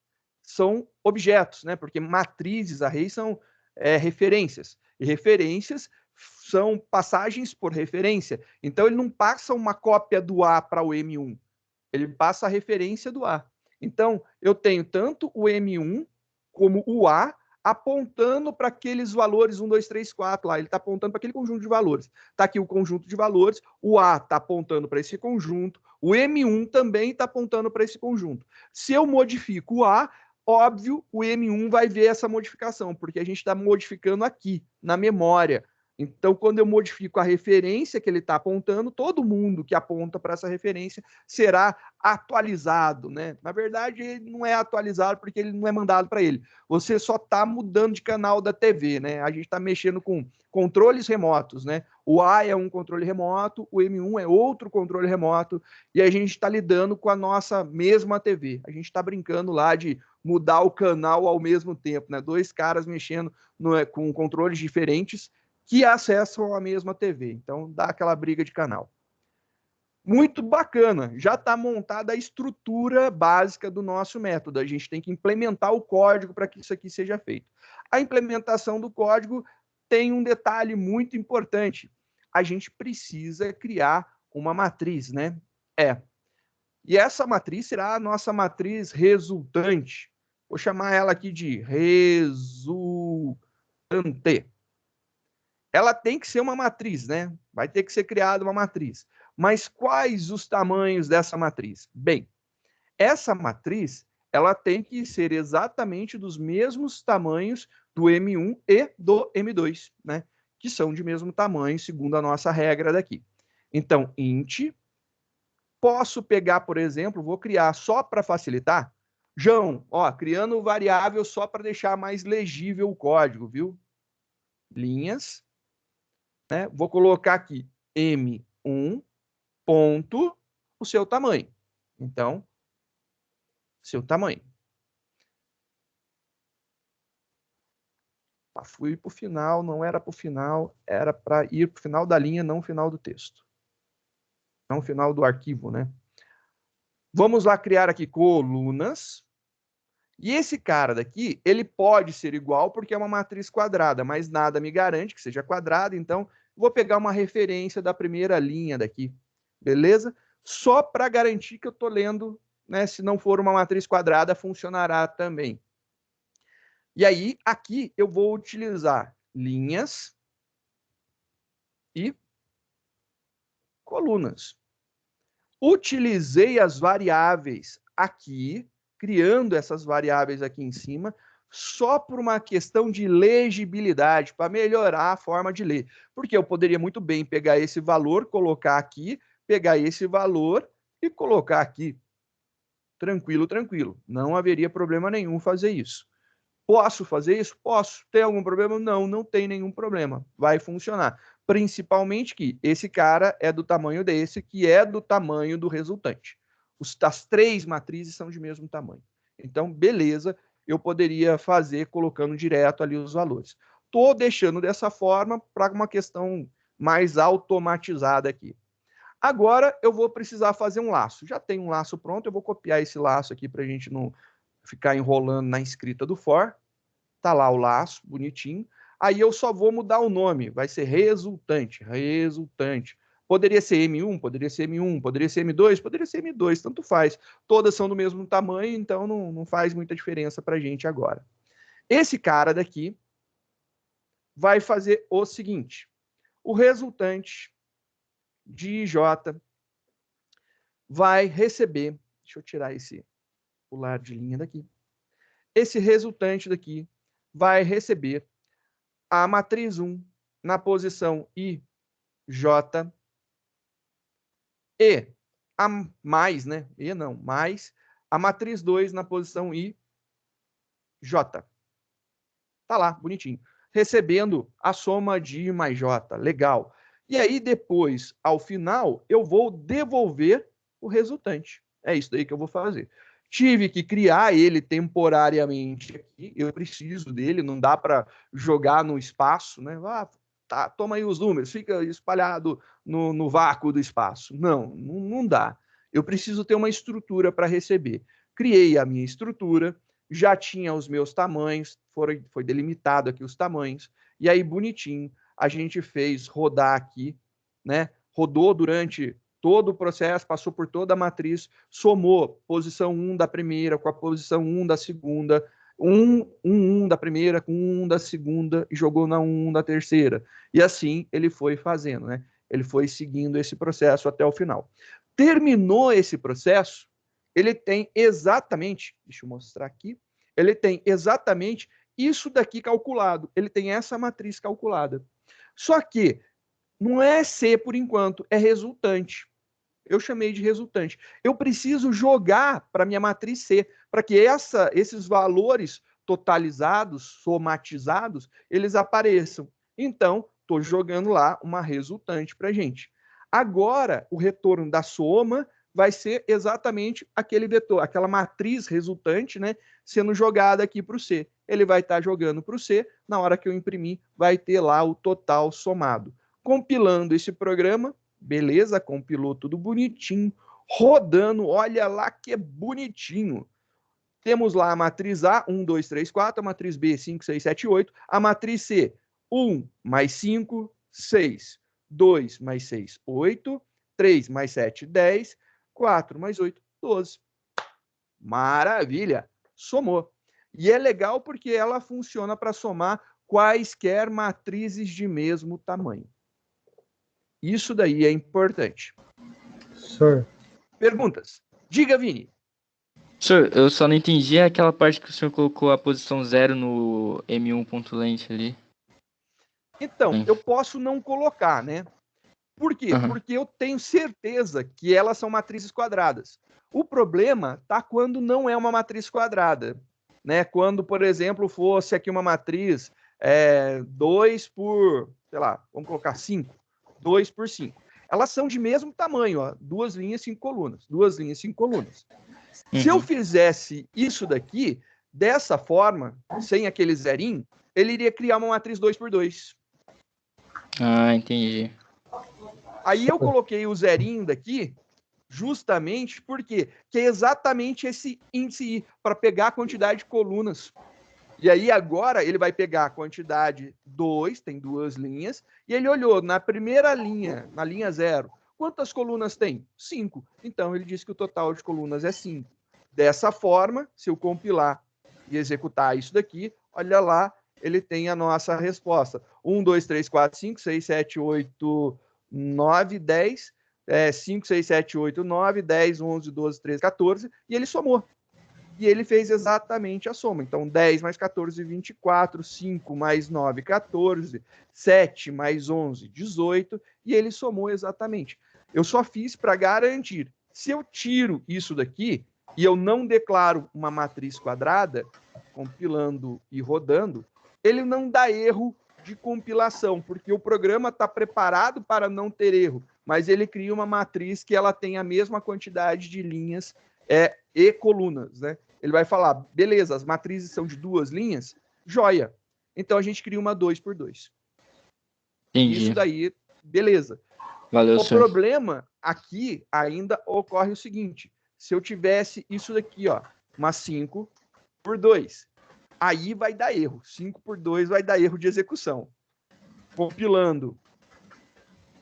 são objetos, né? Porque matrizes, arrays são referências. E referências são passagens por referência. Então, ele não passa uma cópia do A para o M1, ele passa a referência do A. Então, eu tenho tanto o M1 como o A apontando para aqueles valores 1, 2, 3, 4 lá. Ele está apontando para aquele conjunto de valores. Está aqui o conjunto de valores, o A está apontando para esse conjunto, o M1 também está apontando para esse conjunto. Se eu modifico o A, óbvio, o M1 vai ver essa modificação, porque a gente está modificando aqui, na memória. Então, quando eu modifico a referência que ele está apontando, todo mundo que aponta para essa referência será atualizado, né? Na verdade, ele não é atualizado porque ele não é mandado para ele. Você só está mudando de canal da TV, né? A gente está mexendo com controles remotos, né? O A é um controle remoto, o M1 é outro controle remoto, e a gente está lidando com a nossa mesma TV. A gente está brincando lá de mudar o canal ao mesmo tempo, né? Dois caras mexendo com controles diferentes que acessam a mesma TV. Então, dá aquela briga de canal. Muito bacana, já está montada a estrutura básica do nosso método. A gente tem que implementar o código para que isso aqui seja feito. A implementação do código tem um detalhe muito importante. A gente precisa criar uma matriz, né? E essa matriz será a nossa matriz resultante. Vou chamar ela aqui de resultante. Ela tem que ser uma matriz, né? Vai ter que ser criada uma matriz. Mas quais os tamanhos dessa matriz? Bem, essa matriz ela tem que ser exatamente dos mesmos tamanhos do M1 e do M2, né? Que são de mesmo tamanho, segundo a nossa regra daqui. Então, int, posso pegar, por exemplo, vou criar só para facilitar, João, criando variável só para deixar mais legível o código, viu? Linhas, né? Vou colocar aqui M1 ponto o seu tamanho. Então, seu tamanho. Fui para o final, não era para o final, era para ir para o final da linha, não o final do texto. Não o final do arquivo, né? Vamos lá criar aqui colunas. E esse cara daqui, ele pode ser igual porque é uma matriz quadrada, mas nada me garante que seja quadrada, então vou pegar uma referência da primeira linha daqui, beleza? Só para garantir que eu estou lendo, né? Se não for uma matriz quadrada, funcionará também. E aí, aqui eu vou utilizar linhas e colunas. Utilizei as variáveis aqui, criando essas variáveis aqui em cima, só por uma questão de legibilidade, para melhorar a forma de ler. Porque eu poderia muito bem pegar esse valor, colocar aqui, pegar esse valor e colocar aqui. Tranquilo, tranquilo. Não haveria problema nenhum fazer isso. Posso fazer isso? Posso. Tem algum problema? Não, não tem nenhum problema. Vai funcionar. Principalmente que esse cara é do tamanho desse, que é do tamanho do resultante. As 3 matrizes são de mesmo tamanho. Então, beleza, eu poderia fazer colocando direto ali os valores. Estou deixando dessa forma para uma questão mais automatizada aqui. Agora eu vou precisar fazer um laço. Já tem um laço pronto, eu vou copiar esse laço aqui para a gente não ficar enrolando na escrita do for. Tá lá o laço, bonitinho. Aí eu só vou mudar o nome, vai ser resultante, resultante. Poderia ser M1, poderia ser M1, poderia ser M2, poderia ser M2, tanto faz. Todas são do mesmo tamanho, então não faz muita diferença para a gente agora. Esse cara daqui vai fazer o seguinte: o resultante de IJ vai receber, deixa eu tirar esse pular de linha daqui. Esse resultante daqui vai receber a matriz 1 na posição IJ e a mais, né? E não, mais a matriz 2 na posição IJ. Tá lá, bonitinho. Recebendo a soma de I mais J. Legal. E aí, depois, ao final, eu vou devolver o resultante. É isso daí que eu vou fazer. Tive que criar ele temporariamente aqui. Eu preciso dele, não dá para jogar no espaço, né? Ah, tá, toma aí os números, fica espalhado no vácuo do espaço. Não dá. Eu preciso ter uma estrutura para receber. Criei a minha estrutura, já tinha os meus tamanhos, foi delimitado aqui os tamanhos, e aí bonitinho, a gente fez rodar aqui, né? Rodou durante todo o processo, passou por toda a matriz, somou posição 1 da primeira com a posição 1 da segunda, 1 da primeira com 1 da segunda e jogou na 1 da terceira. E assim ele foi fazendo, né? Ele foi seguindo esse processo até o final. Terminou esse processo, ele tem exatamente, deixa eu mostrar aqui, ele tem exatamente isso daqui calculado, ele tem essa matriz calculada. Só que não é C por enquanto, é resultante. Eu chamei de resultante. Eu preciso jogar para minha matriz C, para que esses valores totalizados, somatizados, eles apareçam. Então, estou jogando lá uma resultante para a gente. Agora, o retorno da soma vai ser exatamente aquele vetor, aquela matriz resultante, né, sendo jogada aqui para o C. Ele vai estar jogando para o C, na hora que eu imprimir, vai ter lá o total somado. Compilando esse programa, beleza, compilou tudo bonitinho, rodando, olha lá que bonitinho. Temos lá a matriz A, 1, 2, 3, 4, a matriz B, 5, 6, 7, 8, a matriz C, 1 mais 5, 6, 2 mais 6, 8, 3 mais 7, 10, 4 mais 8, 12. Maravilha! Somou. E é legal porque ela funciona para somar quaisquer matrizes de mesmo tamanho. Isso daí é importante. Senhor. Perguntas? Diga, Vini. Senhor, eu só não entendi aquela parte que o senhor colocou a posição 0 no M1.length ali. Então, eu posso não colocar, né? Por quê? Porque eu tenho certeza que elas são matrizes quadradas. O problema está quando não é uma matriz quadrada, né? Quando, por exemplo, fosse aqui uma matriz 2 por, sei lá, vamos colocar 5. 2 por 5. Elas são de mesmo tamanho, ó, 2 linhas, 5 colunas. 2 linhas, 5 colunas. Se eu fizesse isso daqui, dessa forma, sem aquele zerinho, ele iria criar uma matriz 2 por 2. Ah, entendi. Aí eu coloquei o zerinho daqui, justamente porque que é exatamente esse índice I, para pegar a quantidade de colunas. E aí agora ele vai pegar a quantidade 2, tem 2 linhas, e ele olhou na primeira linha, na linha 0, quantas colunas tem? 5. Então ele disse que o total de colunas é 5. Dessa forma, se eu compilar e executar isso daqui, olha lá, ele tem a nossa resposta. 1, 2, 3, 4, 5, 6, 7, 8, 9, 10, 5, 6, 7, 8, 9, 10, 11, 12, 13, 14, e ele somou. E ele fez exatamente a soma. Então, 10 mais 14, 24, 5 mais 9, 14, 7 mais 11, 18, e ele somou exatamente. Eu só fiz para garantir. Se eu tiro isso daqui e eu não declaro uma matriz quadrada, compilando e rodando, ele não dá erro de compilação, porque o programa está preparado para não ter erro, mas ele cria uma matriz que ela tem a mesma quantidade de linhas e colunas, né? Ele vai falar, beleza, as matrizes são de 2 linhas, joia. Então a gente cria uma 2x2. Entendi. Isso daí, beleza. Valeu, O senhor. problema aqui ainda ocorre o seguinte, se eu tivesse isso daqui, ó, uma 5x2, aí vai dar erro. 5x2 vai dar erro de execução. Compilando,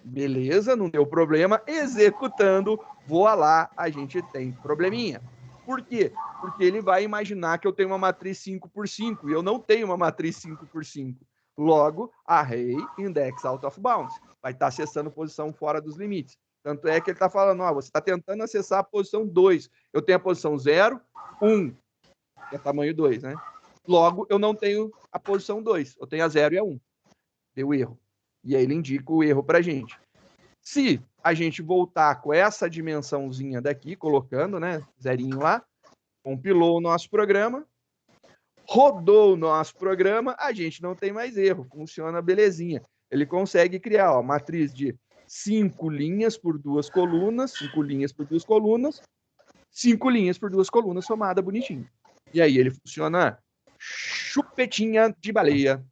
beleza, não deu problema. Executando, voa lá, a gente tem probleminha. Por quê? Porque ele vai imaginar que eu tenho uma matriz 5x5 e eu não tenho uma matriz 5x5. Logo, array index out of bounds. Vai estar acessando posição fora dos limites. Tanto é que ele está falando, ó, você está tentando acessar a posição 2. Eu tenho a posição 0, 1, que é tamanho 2, né? Logo, eu não tenho a posição 2. Eu tenho a 0 e a 1. Deu erro. E aí ele indica o erro para a gente. Se a gente voltar com essa dimensãozinha daqui, colocando, né, zerinho lá, compilou o nosso programa, rodou o nosso programa, a gente não tem mais erro, funciona belezinha. Ele consegue criar, ó, matriz de 5 linhas por 2 colunas, 5 linhas por 2 colunas, 5 linhas por 2 colunas, somada bonitinho. E aí ele funciona chupetinha de baleia.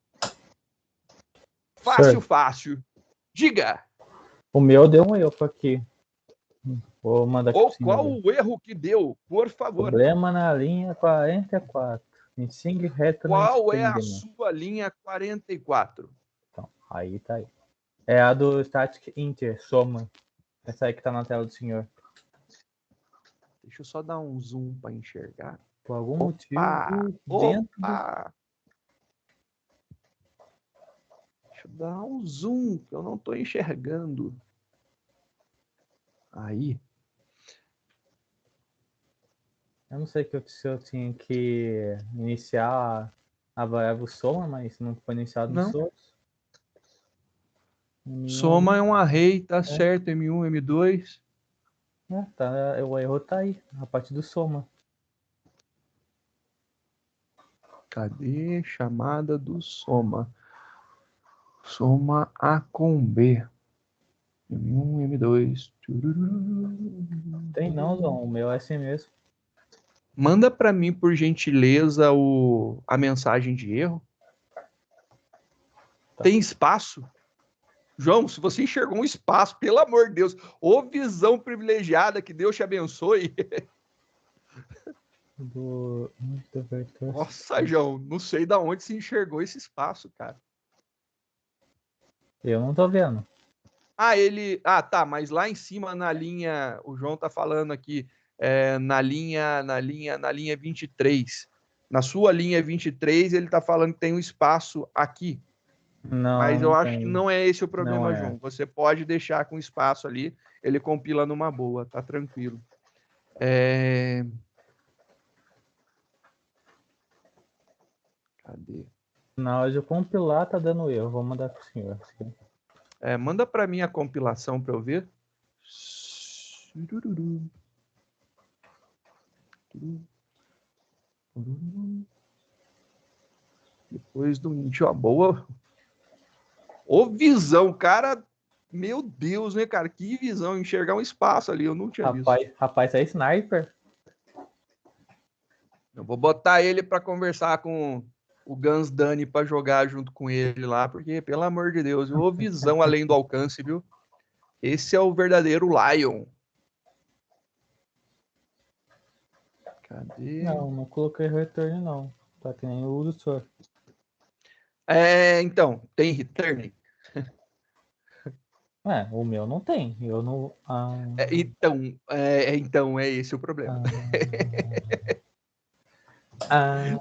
Fácil, fácil. Diga! O meu deu um erro aqui. Vou mandar aqui. Ou qual o erro que deu, por favor? Problema na linha 44. Ensine reto no Qual é a Stingman. sua linha 44? Então, aí tá aí. É a do Static Inter, soma. Essa aí que tá na tela do senhor. Deixa eu só dar um zoom para enxergar. Por algum Opa! motivo, dentro do... Opa! Deixa eu dar um zoom, que eu não estou enxergando. Aí. Eu não sei se eu tinha que iniciar a variável soma, mas não foi iniciado no Não. source. Soma é um array, tá certo, M1, M2. Tá, o erro tá aí, a partir do soma. Cadê? Chamada do soma. Soma A com B. M1, M2. Tem não, João, o meu é assim mesmo. Manda para mim, por gentileza, a mensagem de erro. Tá. Tem espaço? João, se você enxergou um espaço, pelo amor de Deus, ô visão privilegiada, que Deus te abençoe. Nossa, João, não sei de onde se enxergou esse espaço, cara. Eu não tô vendo. Tá, mas lá em cima na linha, o João tá falando aqui, na linha 23. Na sua linha 23, ele tá falando que tem um espaço aqui. Não, mas eu não acho tem. que não é esse o problema, Não é. João. Você pode deixar com espaço ali, ele compila numa boa, tá tranquilo. Cadê? Na hora de compilar tá dando erro. Vou mandar pro senhor. Manda para mim a compilação para eu ver. Depois do int, ó, boa. Ô visão, cara. Meu Deus, né, cara? Que visão, enxergar um espaço ali, eu não tinha visto. Rapaz, é sniper. Eu vou botar ele para conversar com o Guns Dani para jogar junto com ele lá, porque, pelo amor de Deus, ô visão além do alcance, viu? Esse é o verdadeiro Lion. Cadê? Não coloquei return, não. Tá que nem o do senhor. Então, tem return? O meu não tem. Eu não. Então, é esse o problema.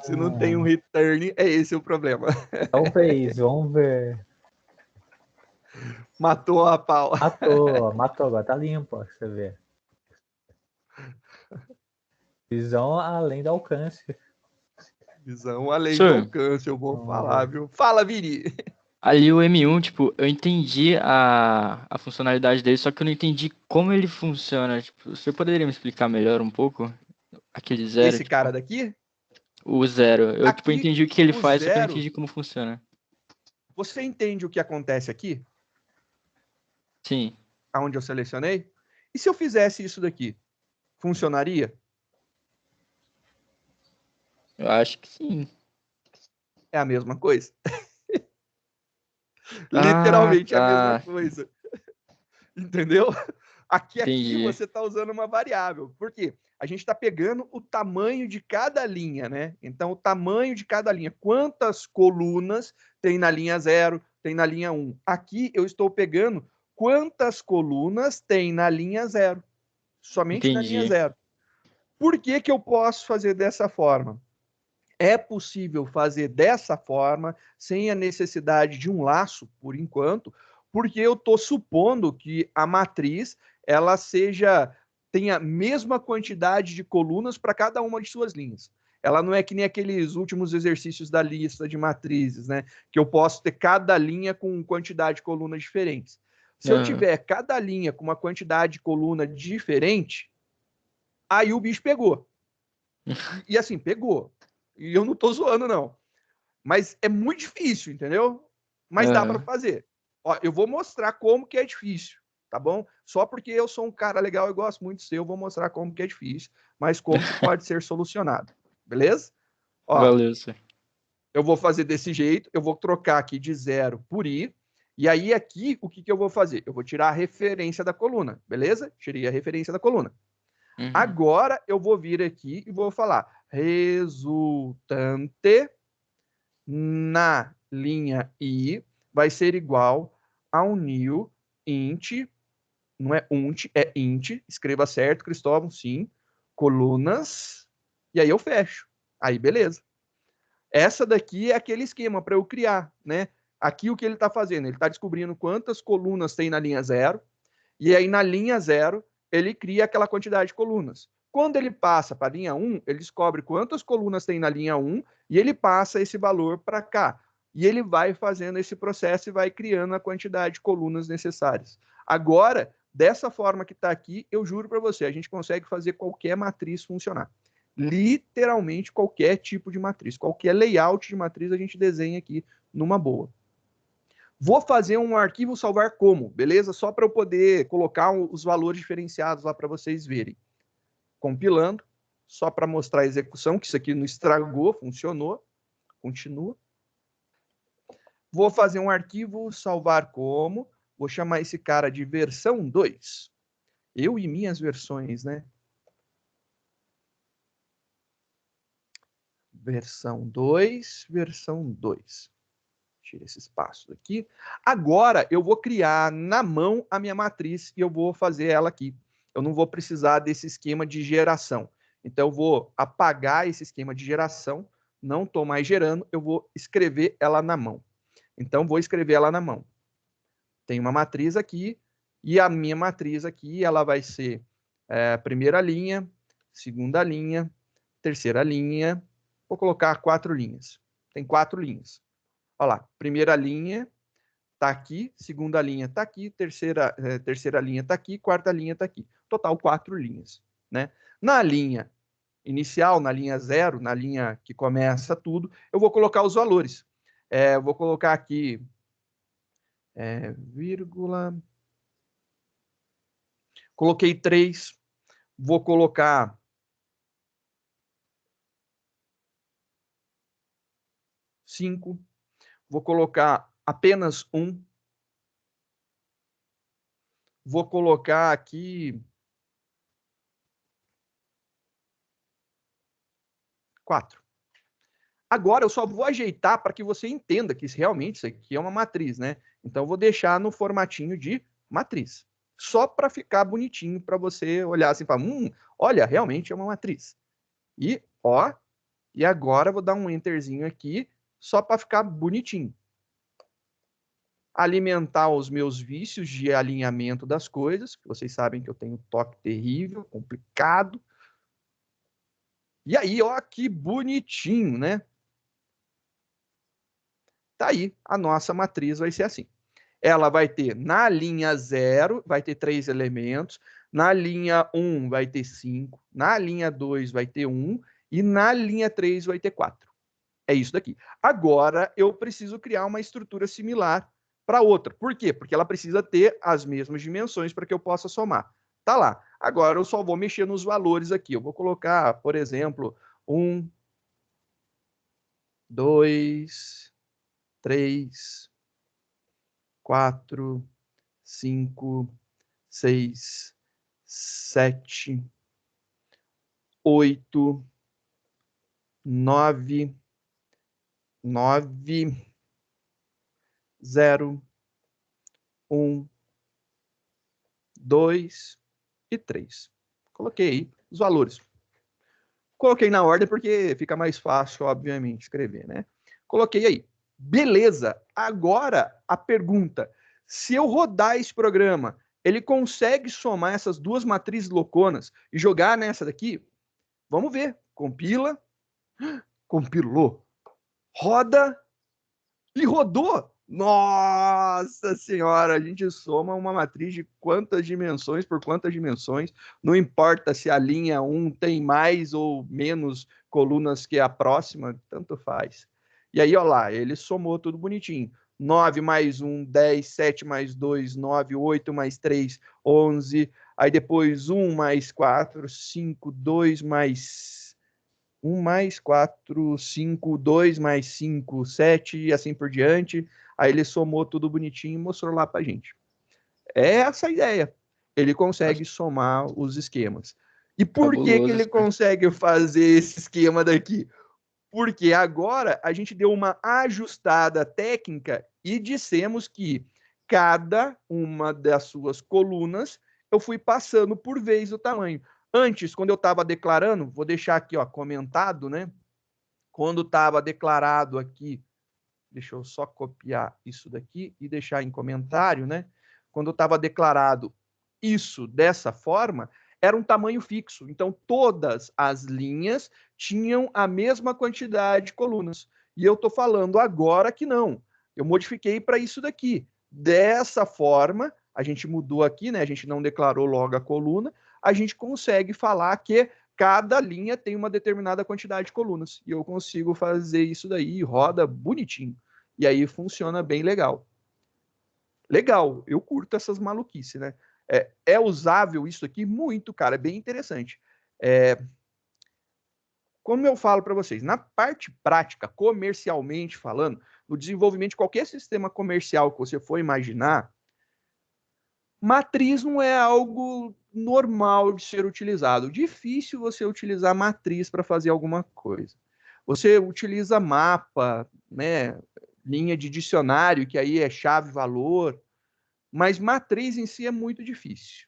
Se não tem um return, é esse o problema. Talvez, vamos ver. Matou a pau. Matou, agora tá limpo, ó, você vê. Visão além do alcance. Visão além do Professor, alcance, eu vou Vamos falar, ver. viu? Fala, Vini. ali o M1, tipo, eu entendi a funcionalidade dele, só que eu não entendi como ele funciona. Tipo, você poderia me explicar melhor um pouco? Aquele zero, Esse cara tipo, daqui, o zero. Eu, tipo, aqui, entendi o que ele o faz, só que eu não zero, entendi como funciona. você entende o que acontece aqui, Sim, aonde eu selecionei? E se eu fizesse isso daqui, funcionaria? eu acho que sim. É a mesma coisa. Ah, Literalmente é a mesma tá. coisa. Entendeu? Aqui Entendi. você está usando uma variável. Por quê? A gente está pegando o tamanho de cada linha, né? Então, o tamanho de cada linha. Quantas colunas tem na linha 0, tem na linha 1? Aqui eu estou pegando quantas colunas tem na linha 0. Somente na linha Entendi. 0. Por que, que eu posso fazer dessa forma? É possível fazer dessa forma, sem a necessidade de um laço, por enquanto, porque eu estou supondo que a matriz ela tenha a mesma quantidade de colunas para cada uma de suas linhas. Ela não é que nem aqueles últimos exercícios da lista de matrizes, né? Que eu posso ter cada linha com quantidade de colunas diferentes. Se eu Aham. tiver cada linha com uma quantidade de coluna diferente, aí o bicho pegou. E assim, pegou. E eu não tô zoando, não. Mas é muito difícil, entendeu? Mas dá para Aham. fazer. Ó, eu vou mostrar como que é difícil, tá bom? Só porque eu sou um cara legal e gosto muito de ser, eu vou mostrar como que é difícil, mas como que pode ser solucionado. Beleza? Ó, Valeu, senhor. eu vou fazer desse jeito, eu vou trocar aqui de 0 por i, e aí aqui, o que, que eu vou fazer? Eu vou tirar a referência da coluna, beleza? Tirei a referência da coluna. Uhum. Agora eu vou vir aqui e vou falar resultante na linha I vai ser igual ao new int, não é unt, é int, escreva certo, Cristóvão, sim, colunas, e aí eu fecho. Aí beleza. Essa daqui é aquele esquema para eu criar, né? Aqui o que ele está fazendo? Ele está descobrindo quantas colunas tem na linha 0, e aí na linha 0 ele cria aquela quantidade de colunas. Quando ele passa para a linha 1, ele descobre quantas colunas tem na linha 1 e ele passa esse valor para cá. E ele vai fazendo esse processo e vai criando a quantidade de colunas necessárias. Agora, dessa forma que está aqui, eu juro para você, a gente consegue fazer qualquer matriz funcionar. Literalmente qualquer tipo de matriz, qualquer layout de matriz a gente desenha aqui numa boa. Vou fazer um arquivo salvar como, beleza? Só para eu poder colocar os valores diferenciados lá para vocês verem. Compilando, só para mostrar a execução, que isso aqui não estragou, funcionou. Continua. Vou fazer um arquivo salvar como, vou chamar esse cara de versão 2. Eu e minhas versões, né? Versão 2, versão 2. Tira esse espaço aqui. Agora eu vou criar na mão a minha matriz e eu vou fazer ela aqui. Eu não vou precisar desse esquema de geração. Então eu vou apagar esse esquema de geração, não estou mais gerando, eu vou escrever ela na mão. Então vou escrever ela na mão. Tem uma matriz aqui e a minha matriz aqui ela vai ser primeira linha, segunda linha, terceira linha. Vou colocar 4 linhas. Tem 4 linhas. Olha lá, primeira linha está aqui, segunda linha está aqui, terceira linha está aqui, quarta linha está aqui. Total 4 linhas. Né? Na linha inicial, na linha 0, na linha que começa tudo, eu vou colocar os valores. Eu vou colocar aqui vírgula. Coloquei 3. Vou colocar 5. Vou colocar apenas 1. Vou colocar aqui 4. Agora eu só vou ajeitar para que você entenda que realmente isso aqui é uma matriz, né? Então eu vou deixar no formatinho de matriz. Só para ficar bonitinho para você olhar assim e falar, olha, realmente é uma matriz. E, ó, e agora eu vou dar um enterzinho aqui só para ficar bonitinho. Alimentar os meus vícios de alinhamento das coisas, que vocês sabem que eu tenho um toque terrível, complicado. E aí, ó, que bonitinho, né? Tá aí, a nossa matriz vai ser assim. Ela vai ter, na linha 0, vai ter 3 elementos, na linha 1 vai ter 5, na linha 2 vai ter 1, e na linha 3 vai ter 4. É isso daqui. Agora, eu preciso criar uma estrutura similar para outra. Por quê? Porque ela precisa ter as mesmas dimensões para que eu possa somar. Tá lá. Agora, eu só vou mexer nos valores aqui. Eu vou colocar, por exemplo, 1, 2, 3, 4, 5, 6, 7, 8, 9, 0, 1, 2 e 3. Coloquei aí os valores. Coloquei na ordem porque fica mais fácil, obviamente, escrever, né? Coloquei aí. Beleza. Agora a pergunta: se eu rodar esse programa, ele consegue somar essas duas matrizes louconas e jogar nessa daqui? Vamos ver. Compila. Compilou. Roda. E rodou. Nossa senhora, a gente soma uma matriz de quantas dimensões por quantas dimensões, não importa se a linha 1 tem mais ou menos colunas que a próxima, tanto faz. E aí, olha lá, ele somou tudo bonitinho. 9 mais 1, 10, 7 mais 2, 9, 8 mais 3, 11. Aí depois 1 mais 4, 5, 2 mais 1 mais 4, 5, 2 mais 5, 7 e assim por diante. Aí ele somou tudo bonitinho e mostrou lá pra gente. É essa a ideia. Ele consegue somar os esquemas. E por que ele consegue fazer esse esquema daqui? Porque agora a gente deu uma ajustada técnica e dissemos que cada uma das suas colunas eu fui passando por vez o tamanho. Antes, quando eu estava declarando, vou deixar aqui, ó, comentado, né? Quando estava declarado aqui, deixa eu só copiar isso daqui e deixar em comentário, né? Quando estava declarado isso dessa forma, era um tamanho fixo. Então, todas as linhas tinham a mesma quantidade de colunas. E eu estou falando agora que não. Eu modifiquei para isso daqui. Dessa forma, a gente mudou aqui, né? A gente não declarou logo a coluna. A gente consegue falar que cada linha tem uma determinada quantidade de colunas. E eu consigo fazer isso daí, roda bonitinho. E aí funciona bem legal. Legal, eu curto essas maluquices, né? É usável isso aqui muito, cara, é bem interessante. Como eu falo para vocês, na parte prática, comercialmente falando, no desenvolvimento de qualquer sistema comercial que você for imaginar, matriz não é algo normal de ser utilizado. Difícil você utilizar matriz para fazer alguma coisa. Você utiliza mapa, né, linha de dicionário, que aí é chave-valor, mas matriz em si é muito difícil.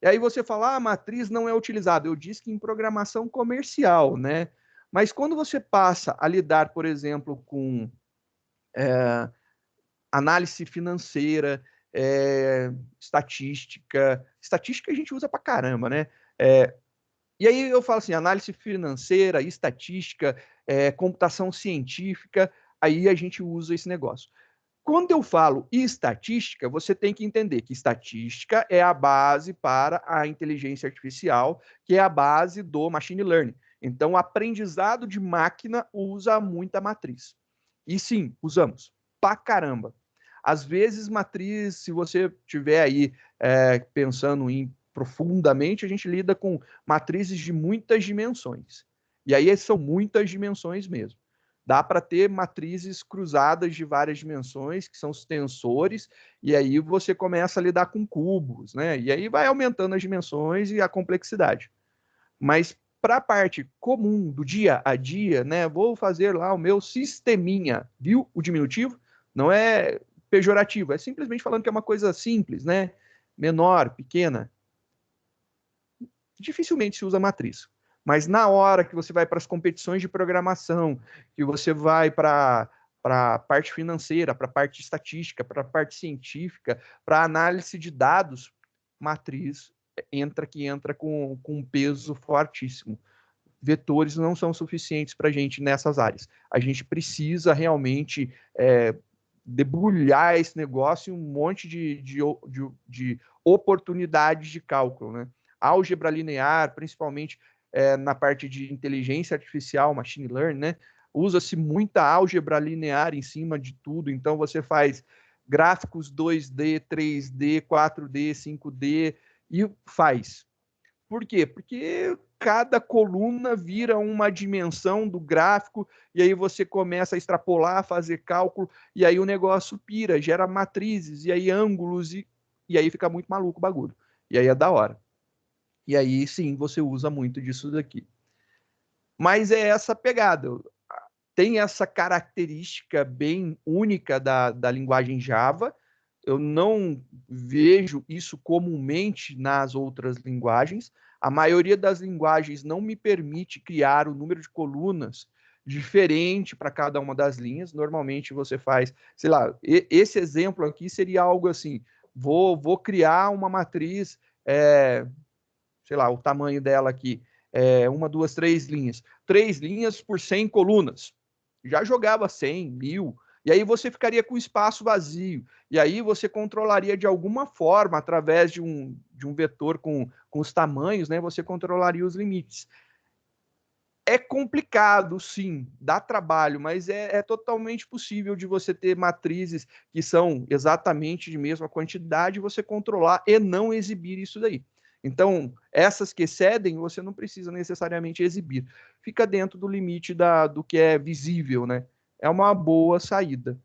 E aí você fala, matriz não é utilizada. Eu disse que em programação comercial, né? Mas quando você passa a lidar, por exemplo, com análise financeira, estatística a gente usa pra caramba, né? E aí eu falo assim, análise financeira, estatística, computação científica, aí a gente usa esse negócio. Quando eu falo estatística, você tem que entender que estatística é a base para a inteligência artificial, que é a base do machine learning. Então, o aprendizado de máquina usa muita matriz. E sim, usamos. Pra caramba. Às vezes, matriz, se você tiver aí pensando em profundamente, a gente lida com matrizes de muitas dimensões. E aí são muitas dimensões mesmo. Dá para ter matrizes cruzadas de várias dimensões, que são os tensores, e aí você começa a lidar com cubos, né? E aí vai aumentando as dimensões e a complexidade. Mas para a parte comum do dia a dia, né? Vou fazer lá o meu sisteminha, viu? O diminutivo não é pejorativo, é simplesmente falando que é uma coisa simples, né? Menor, pequena. Dificilmente se usa matriz. Mas na hora que você vai para as competições de programação, que você vai para a parte financeira, para a parte estatística, para a parte científica, para análise de dados, matriz entra com um peso fortíssimo. vetores não são suficientes para a gente nessas áreas. A gente precisa realmente debulhar esse negócio em um monte de oportunidades de cálculo, né? Álgebra linear, principalmente na parte de inteligência artificial, machine learning, né? Usa-se muita álgebra linear em cima de tudo, então você faz gráficos 2D, 3D, 4D, 5D e faz. Por quê? Porque cada coluna vira uma dimensão do gráfico e aí você começa a extrapolar, fazer cálculo e aí o negócio pira, gera matrizes e aí ângulos e aí fica muito maluco o bagulho. E aí é da hora. E aí sim, você usa muito disso daqui. Mas é essa pegada. Tem essa característica bem única da linguagem Java. Eu não vejo isso comumente nas outras linguagens. A maioria das linguagens não me permite criar o número de colunas diferente para cada uma das linhas. Normalmente você faz, sei lá, esse exemplo aqui seria algo assim: vou criar uma matriz, sei lá, o tamanho dela aqui, 1, 2, 3 linhas. 3 linhas por 100 colunas. Já jogava 100, 1000, e aí você ficaria com espaço vazio. E aí você controlaria de alguma forma, através de um vetor com os tamanhos, né? Você controlaria os limites. É complicado, sim, dá trabalho, mas é totalmente possível de você ter matrizes que são exatamente de mesma quantidade, você controlar e não exibir isso daí. Então, essas que excedem, você não precisa necessariamente exibir. Fica dentro do limite do que é visível, né? É uma boa saída.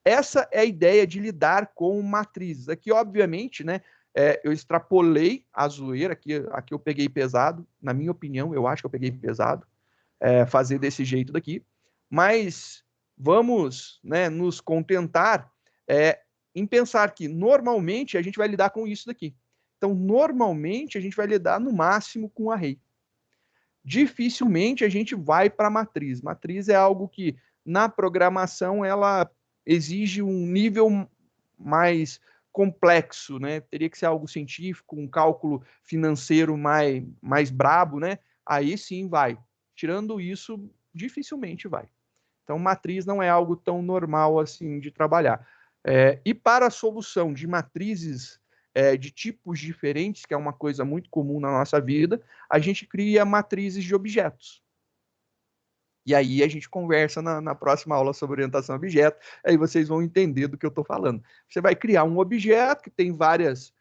Essa é a ideia de lidar com matrizes. Aqui, obviamente, né, eu extrapolei a zoeira, aqui eu peguei pesado, na minha opinião, eu acho que eu peguei pesado, fazer desse jeito daqui, mas vamos, né, nos contentar em pensar que normalmente a gente vai lidar com isso daqui. Então, normalmente a gente vai lidar no máximo com array. Dificilmente a gente vai para matriz. Matriz é algo que na programação ela exige um nível mais complexo, né? Teria que ser algo científico, um cálculo financeiro mais brabo, né? Aí sim vai. Tirando isso, dificilmente vai. Então, matriz não é algo tão normal assim de trabalhar. E para a solução de matrizes de tipos diferentes, que é uma coisa muito comum na nossa vida, a gente cria matrizes de objetos. E aí a gente conversa na próxima aula sobre orientação a objeto, aí vocês vão entender do que eu estou falando. Você vai criar um objeto que tem várias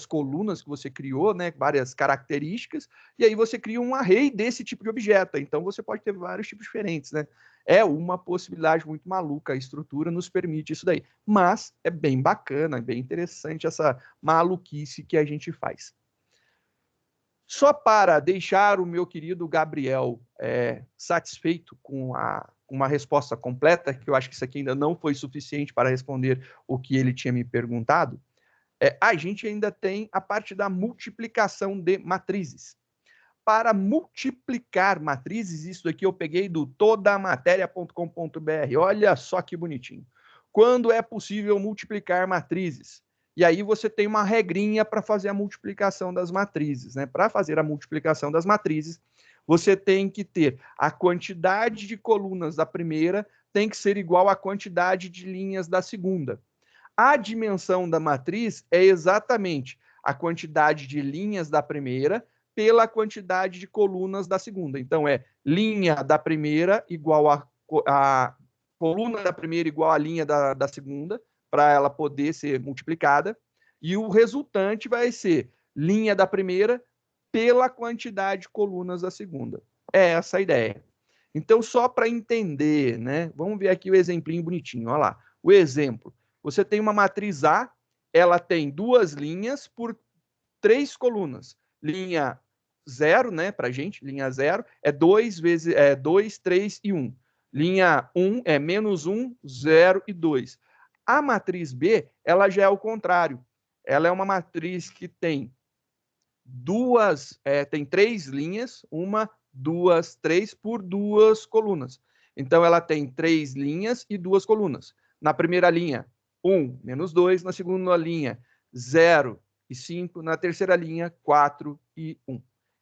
colunas que você criou, né, várias características, e aí você cria um array desse tipo de objeto. Então você pode ter vários tipos diferentes, né? É uma possibilidade muito maluca, a estrutura nos permite isso daí. Mas é bem bacana, é bem interessante essa maluquice que a gente faz. Só para deixar o meu querido Gabriel satisfeito com uma resposta completa, que eu acho que isso aqui ainda não foi suficiente para responder o que ele tinha me perguntado, a gente ainda tem a parte da multiplicação de matrizes. Para multiplicar matrizes, isso daqui eu peguei do todamateria.com.br. Olha só que bonitinho. Quando é possível multiplicar matrizes? E aí você tem uma regrinha para fazer a multiplicação das matrizes, né? Para fazer a multiplicação das matrizes, você tem que ter a quantidade de colunas da primeira tem que ser igual à quantidade de linhas da segunda. A dimensão da matriz é exatamente a quantidade de linhas da primeira pela quantidade de colunas da segunda. Então, linha da primeira igual a coluna da primeira igual a linha da segunda, para ela poder ser multiplicada, e o resultante vai ser linha da primeira pela quantidade de colunas da segunda. É essa a ideia. Então, só para entender, né? Vamos ver aqui o exemplinho bonitinho. Olha lá. O exemplo. Você tem uma matriz A, ela tem 2 linhas por 3 colunas. Linha 0, né, para gente, linha 0 é 2 vezes 2, 3 e 1. Linha 1 é menos 1, 0 e 2. A matriz B, ela já é o contrário. Ela é uma matriz que tem tem 3 linhas, 1, 2, 3 por 2 colunas. Então, ela tem 3 linhas e 2 colunas. Na primeira linha, 1 menos 2. Na segunda linha, 0 e 5. Na terceira linha, 4 e 1.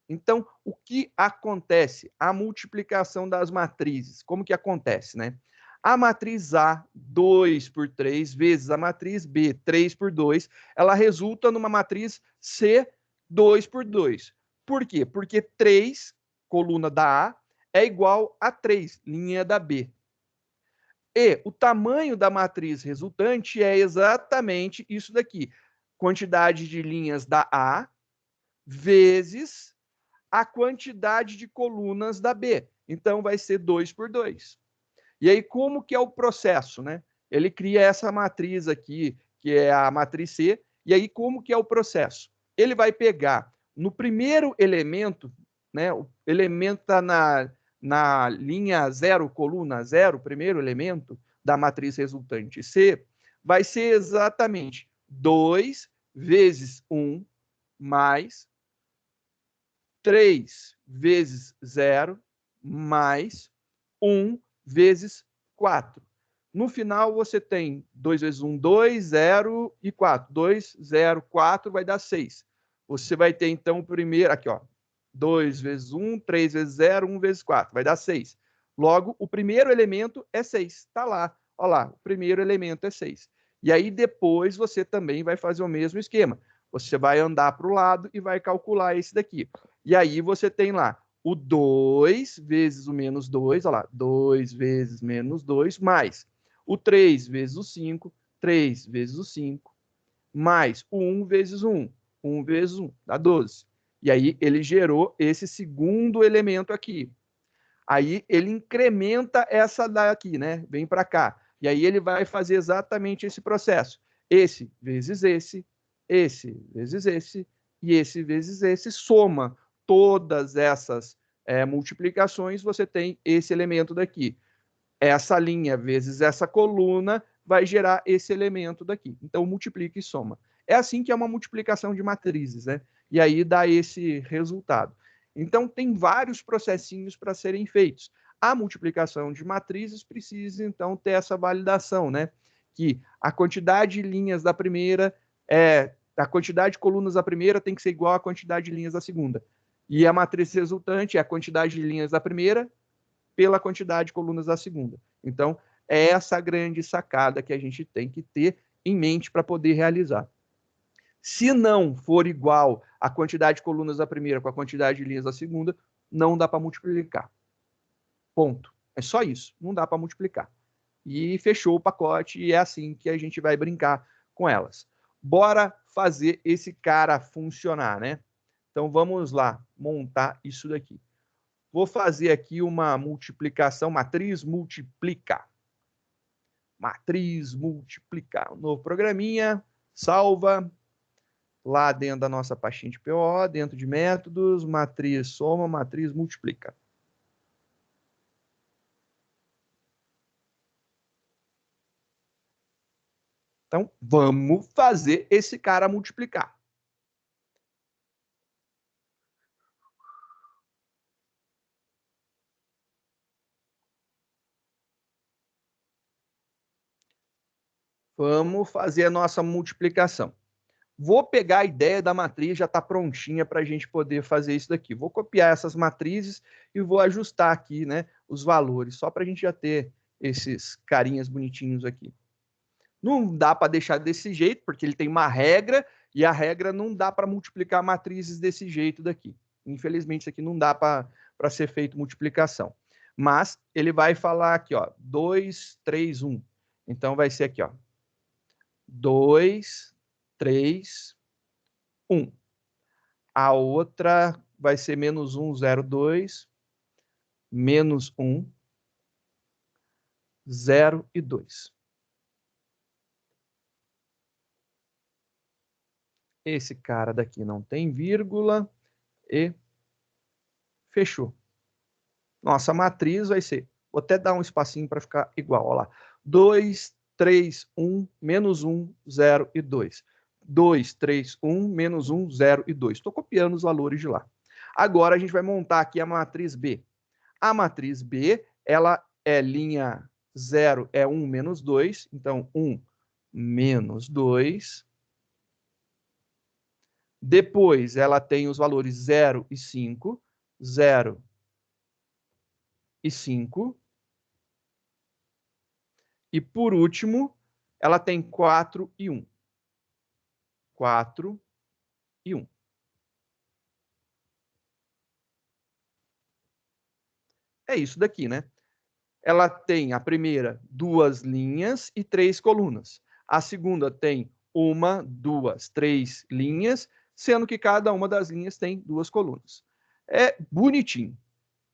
Então, o que acontece? A multiplicação das matrizes. Como que acontece, né? A matriz A, 2 por 3, vezes a matriz B, 3 por 2, ela resulta numa matriz C, 2 por 2. Por quê? Porque 3, coluna da A, é igual a 3, linha da B. E o tamanho da matriz resultante é exatamente isso daqui. Quantidade de linhas da A vezes a quantidade de colunas da B. Então, vai ser 2 por 2. E aí, como que é o processo, né? Ele cria essa matriz aqui, que é a matriz C, e aí como que é o processo? Ele vai pegar no primeiro elemento, né? O elemento está na linha 0, coluna 0, primeiro elemento da matriz resultante C, vai ser exatamente 2 vezes 1 mais 3 vezes 0 mais 1 vezes 4. No final, você tem 2 vezes 1, 2, 0 e 4. 2, 0, 4 vai dar 6. Você vai ter, então, o primeiro... Aqui, ó. 2 vezes 1, 3 vezes 0, 1 vezes 4. Vai dar 6. Logo, o primeiro elemento é 6. Está lá. Olha lá, o primeiro elemento é 6. E aí, depois, você também vai fazer o mesmo esquema. Você vai andar para o lado e vai calcular esse daqui. E aí, você tem lá o 2 vezes o menos 2, olha lá, 2 vezes menos 2, mais o 3 vezes o 5, 3 vezes o 5, mais o 1 vezes 1, 1 vezes 1, dá 12. E aí ele gerou esse segundo elemento aqui. Aí ele incrementa essa daqui, né? Vem para cá. E aí ele vai fazer exatamente esse processo. Esse vezes esse vezes esse, e esse vezes esse, soma todas essas multiplicações, você tem esse elemento daqui. Essa linha vezes essa coluna vai gerar esse elemento daqui. Então, multiplica e soma. É assim que é uma multiplicação de matrizes, né? E aí dá esse resultado. Então, tem vários processinhos para serem feitos. A multiplicação de matrizes precisa, então, ter essa validação, né? Que a quantidade de linhas da primeira a quantidade de colunas da primeira tem que ser igual à quantidade de linhas da segunda. E a matriz resultante é a quantidade de linhas da primeira pela quantidade de colunas da segunda. Então, é essa grande sacada que a gente tem que ter em mente para poder realizar. Se não for igual a quantidade de colunas da primeira com a quantidade de linhas da segunda, não dá para multiplicar. Ponto. É só isso. Não dá para multiplicar. E fechou o pacote e é assim que a gente vai brincar com elas. Bora fazer esse cara funcionar, né? Então vamos lá montar isso daqui. Vou fazer aqui uma multiplicação, matriz multiplica. Matriz multiplicar. Um novo programinha, salva. Lá dentro da nossa pastinha de PO, dentro de métodos, matriz soma, matriz multiplica. Então, vamos fazer esse cara multiplicar. Vamos fazer a nossa multiplicação. Vou pegar a ideia da matriz, já está prontinha para a gente poder fazer isso daqui. Vou copiar essas matrizes e vou ajustar aqui, né, os valores, só para a gente já ter esses carinhas bonitinhos aqui. Não dá para deixar desse jeito, porque ele tem uma regra, e a regra não dá para multiplicar matrizes desse jeito daqui. Infelizmente, isso aqui não dá para ser feito multiplicação. Mas ele vai falar aqui, ó, 2, 3, 1. Então, vai ser aqui, ó, 2, 3, 1. A outra vai ser menos 1, 0, 2, menos 1, 0 e 2. Esse cara daqui não tem vírgula e fechou. Nossa matriz vai ser, vou até dar um espacinho para ficar igual, olha lá. 2, 3, 1, menos 1, 0 e 2. 2, 3, 1, menos 1, 0 e 2. Estou copiando os valores de lá. Agora a gente vai montar aqui a matriz B. A matriz B, ela é linha 0, é 1 menos 2. Então, 1 menos 2. Depois, ela tem os valores 0 e 5. 0 e 5. E, por último, ela tem 4 e 1. 4 e 1. É isso daqui, né? Ela tem a primeira 2 linhas e 3 colunas. A segunda tem 1, 2, 3 linhas, sendo que cada uma das linhas tem 2 colunas. É bonitinho.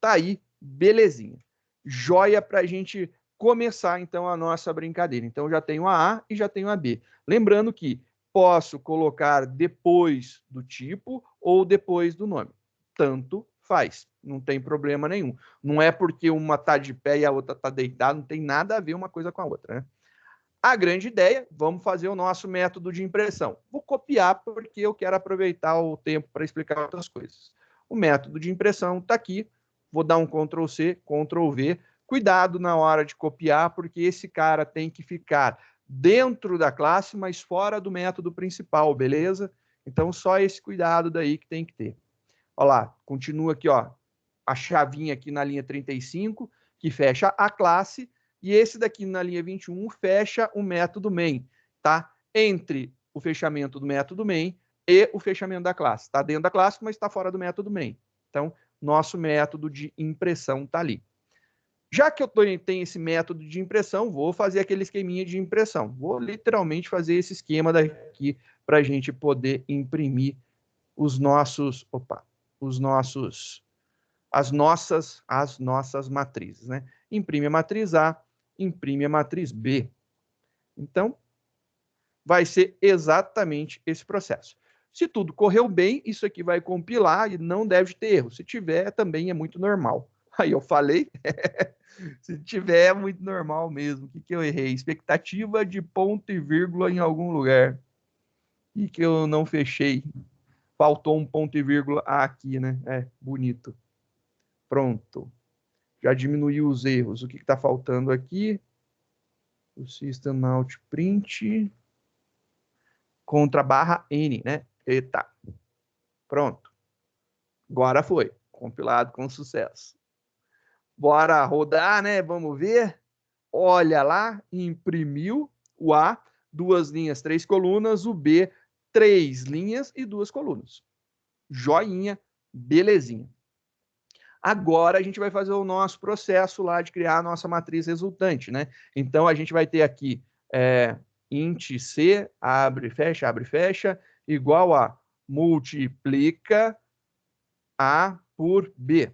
Tá aí, belezinha. Joia para a gente começar, então, a nossa brincadeira. Então, já tenho a A e já tenho a B. Lembrando que posso colocar depois do tipo ou depois do nome. Tanto faz, não tem problema nenhum. Não é porque uma está de pé e a outra está deitada, não tem nada a ver uma coisa com a outra, né? A grande ideia, vamos fazer o nosso método de impressão. Vou copiar porque eu quero aproveitar o tempo para explicar outras coisas. O método de impressão está aqui. Vou dar um Ctrl+C, Ctrl+V. Cuidado na hora de copiar, porque esse cara tem que ficar dentro da classe, mas fora do método principal, beleza? Então, só esse cuidado daí que tem que ter. Olha lá, continua aqui, ó, a chavinha aqui na linha 35, que fecha a classe, e esse daqui na linha 21 fecha o método main, tá? Entre o fechamento do método main e o fechamento da classe. Está dentro da classe, mas está fora do método main. Então, nosso método de impressão está ali. Já que eu tenho esse método de impressão, vou fazer aquele esqueminha de impressão. Vou literalmente fazer esse esquema daqui para a gente poder imprimir os nossos, as nossas matrizes, né? Imprime a matriz A, imprime a matriz B. Então, vai ser exatamente esse processo. Se tudo correu bem, isso aqui vai compilar e não deve ter erro. Se tiver, também é muito normal. Aí eu falei, se tiver, é muito normal mesmo. O que eu errei? Expectativa de ponto e vírgula em algum lugar. E que eu não fechei. Faltou um ponto e vírgula aqui, né? É, bonito. Pronto. Já diminuiu os erros. O que está faltando aqui? O System Out Print contra barra N, né? Eita. Pronto. Agora foi. Compilado com sucesso. Bora rodar, né? Vamos ver. Olha lá, imprimiu o A, 2 linhas, 3 colunas, o B, 3 linhas e 2 colunas. Joinha, belezinha. Agora a gente vai fazer o nosso processo lá de criar a nossa matriz resultante, né? Então a gente vai ter aqui int C, abre, fecha, igual a multiplica A por B.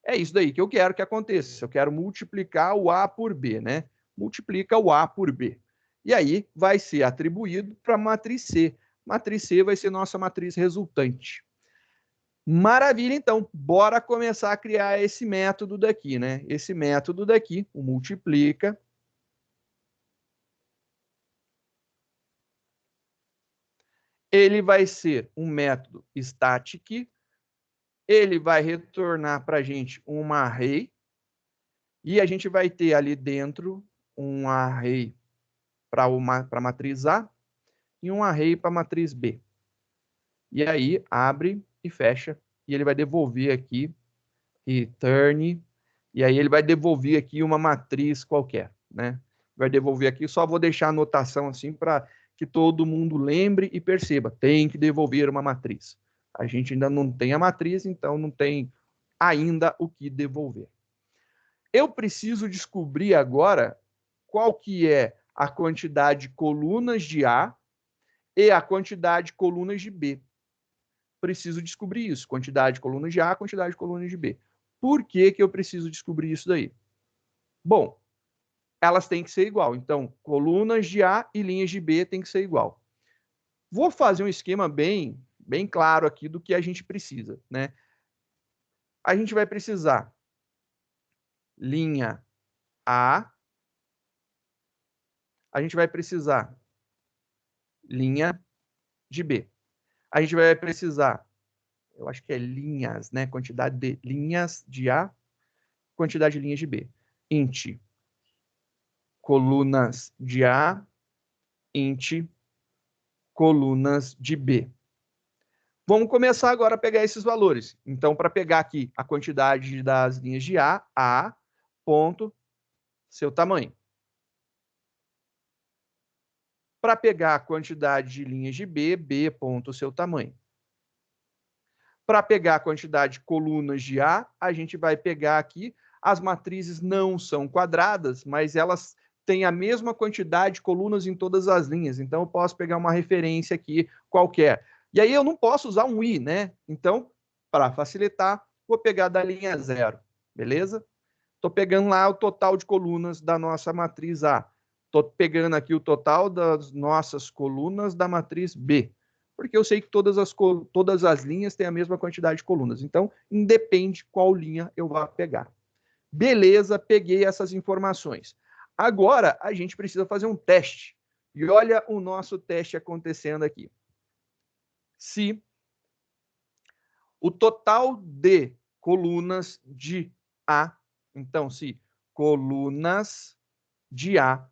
É isso daí que eu quero que aconteça. Eu quero multiplicar o A por B, né? Multiplica o A por B. E aí vai ser atribuído para a matriz C. Matriz C vai ser nossa matriz resultante. Maravilha, então, bora começar a criar esse método daqui, né? Esse método daqui, o multiplica. Ele vai ser um método static. Ele vai retornar para a gente uma array. E a gente vai ter ali dentro um array para a matriz A e um array para a matriz B. E aí, abre e fecha. E ele vai devolver aqui, return. E aí ele vai devolver aqui uma matriz qualquer, né? Vai devolver aqui, só vou deixar a anotação assim para que todo mundo lembre e perceba. Tem que devolver uma matriz. A gente ainda não tem a matriz, então não tem ainda o que devolver. Eu preciso descobrir agora qual que é a quantidade de colunas de A e a quantidade de colunas de B. Preciso descobrir isso. Quantidade de colunas de A, quantidade de colunas de B. Por que que eu preciso descobrir isso daí? Bom, elas têm que ser igual. Então, colunas de A e linhas de B têm que ser igual. Vou fazer um esquema bem claro aqui do que a gente precisa, né? A gente vai precisar linha A, a gente vai precisar linha de B. A gente vai precisar, eu acho que é linhas, né? Quantidade de linhas de A, quantidade de linhas de B. Int colunas de A, int colunas de B. Vamos começar agora a pegar esses valores. Então, para pegar aqui a quantidade das linhas de A ponto seu tamanho. Para pegar a quantidade de linhas de B ponto seu tamanho. Para pegar a quantidade de colunas de A gente vai pegar aqui, as matrizes não são quadradas, mas elas têm a mesma quantidade de colunas em todas as linhas. Então, eu posso pegar uma referência aqui qualquer. E aí, eu não posso usar um I, né? Então, para facilitar, vou pegar da linha 0, beleza? Estou pegando lá o total de colunas da nossa matriz A. Estou pegando aqui o total das nossas colunas da matriz B. Porque eu sei que todas as linhas têm a mesma quantidade de colunas. Então, independe qual linha eu vou pegar. Beleza, peguei essas informações. Agora, a gente precisa fazer um teste. E olha o nosso teste acontecendo aqui. Se o total de colunas de A, então, se colunas de A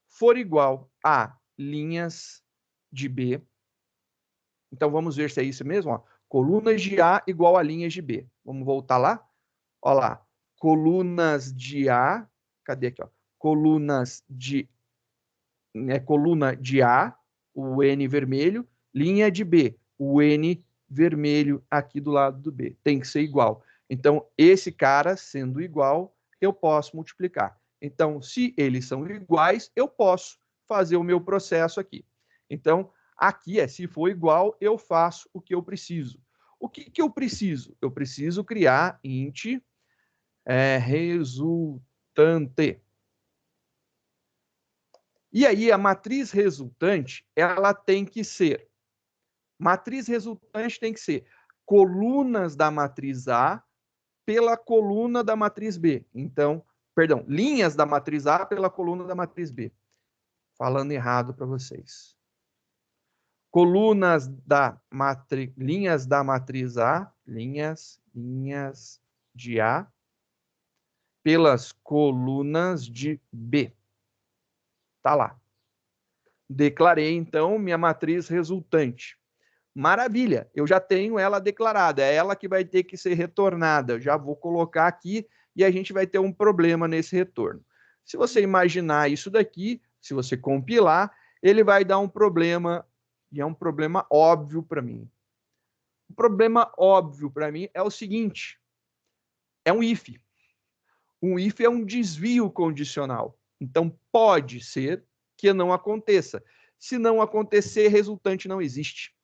for igual a linhas de B, então vamos ver se é isso mesmo, ó. Colunas de A igual a linhas de B. Vamos voltar lá? Olha lá. Colunas de A, cadê aqui, ó? Coluna de A, o N vermelho, linha de B, o N vermelho aqui do lado do B. Tem que ser igual. Então, esse cara sendo igual, eu posso multiplicar. Então, se eles são iguais, eu posso fazer o meu processo aqui. Então, aqui se for igual, eu faço o que eu preciso. O que eu preciso? Eu preciso criar int resultante. E aí, a matriz resultante, ela tem que ser, matriz resultante tem que ser colunas da matriz A pela coluna da matriz B. Então, perdão, linhas da matriz A pela coluna da matriz B. Falando errado para vocês. Colunas da linhas da matriz A, linhas de A, pelas colunas de B. Tá lá. Declarei, então, minha matriz resultante. Maravilha, eu já tenho ela declarada, é ela que vai ter que ser retornada. Eu já vou colocar aqui e a gente vai ter um problema nesse retorno. Se você imaginar isso daqui, se você compilar, ele vai dar um problema, e é um problema óbvio para mim. O problema óbvio para mim é o seguinte, é um if. Um if é um desvio condicional. Então, pode ser que não aconteça. Se não acontecer, resultante não existe.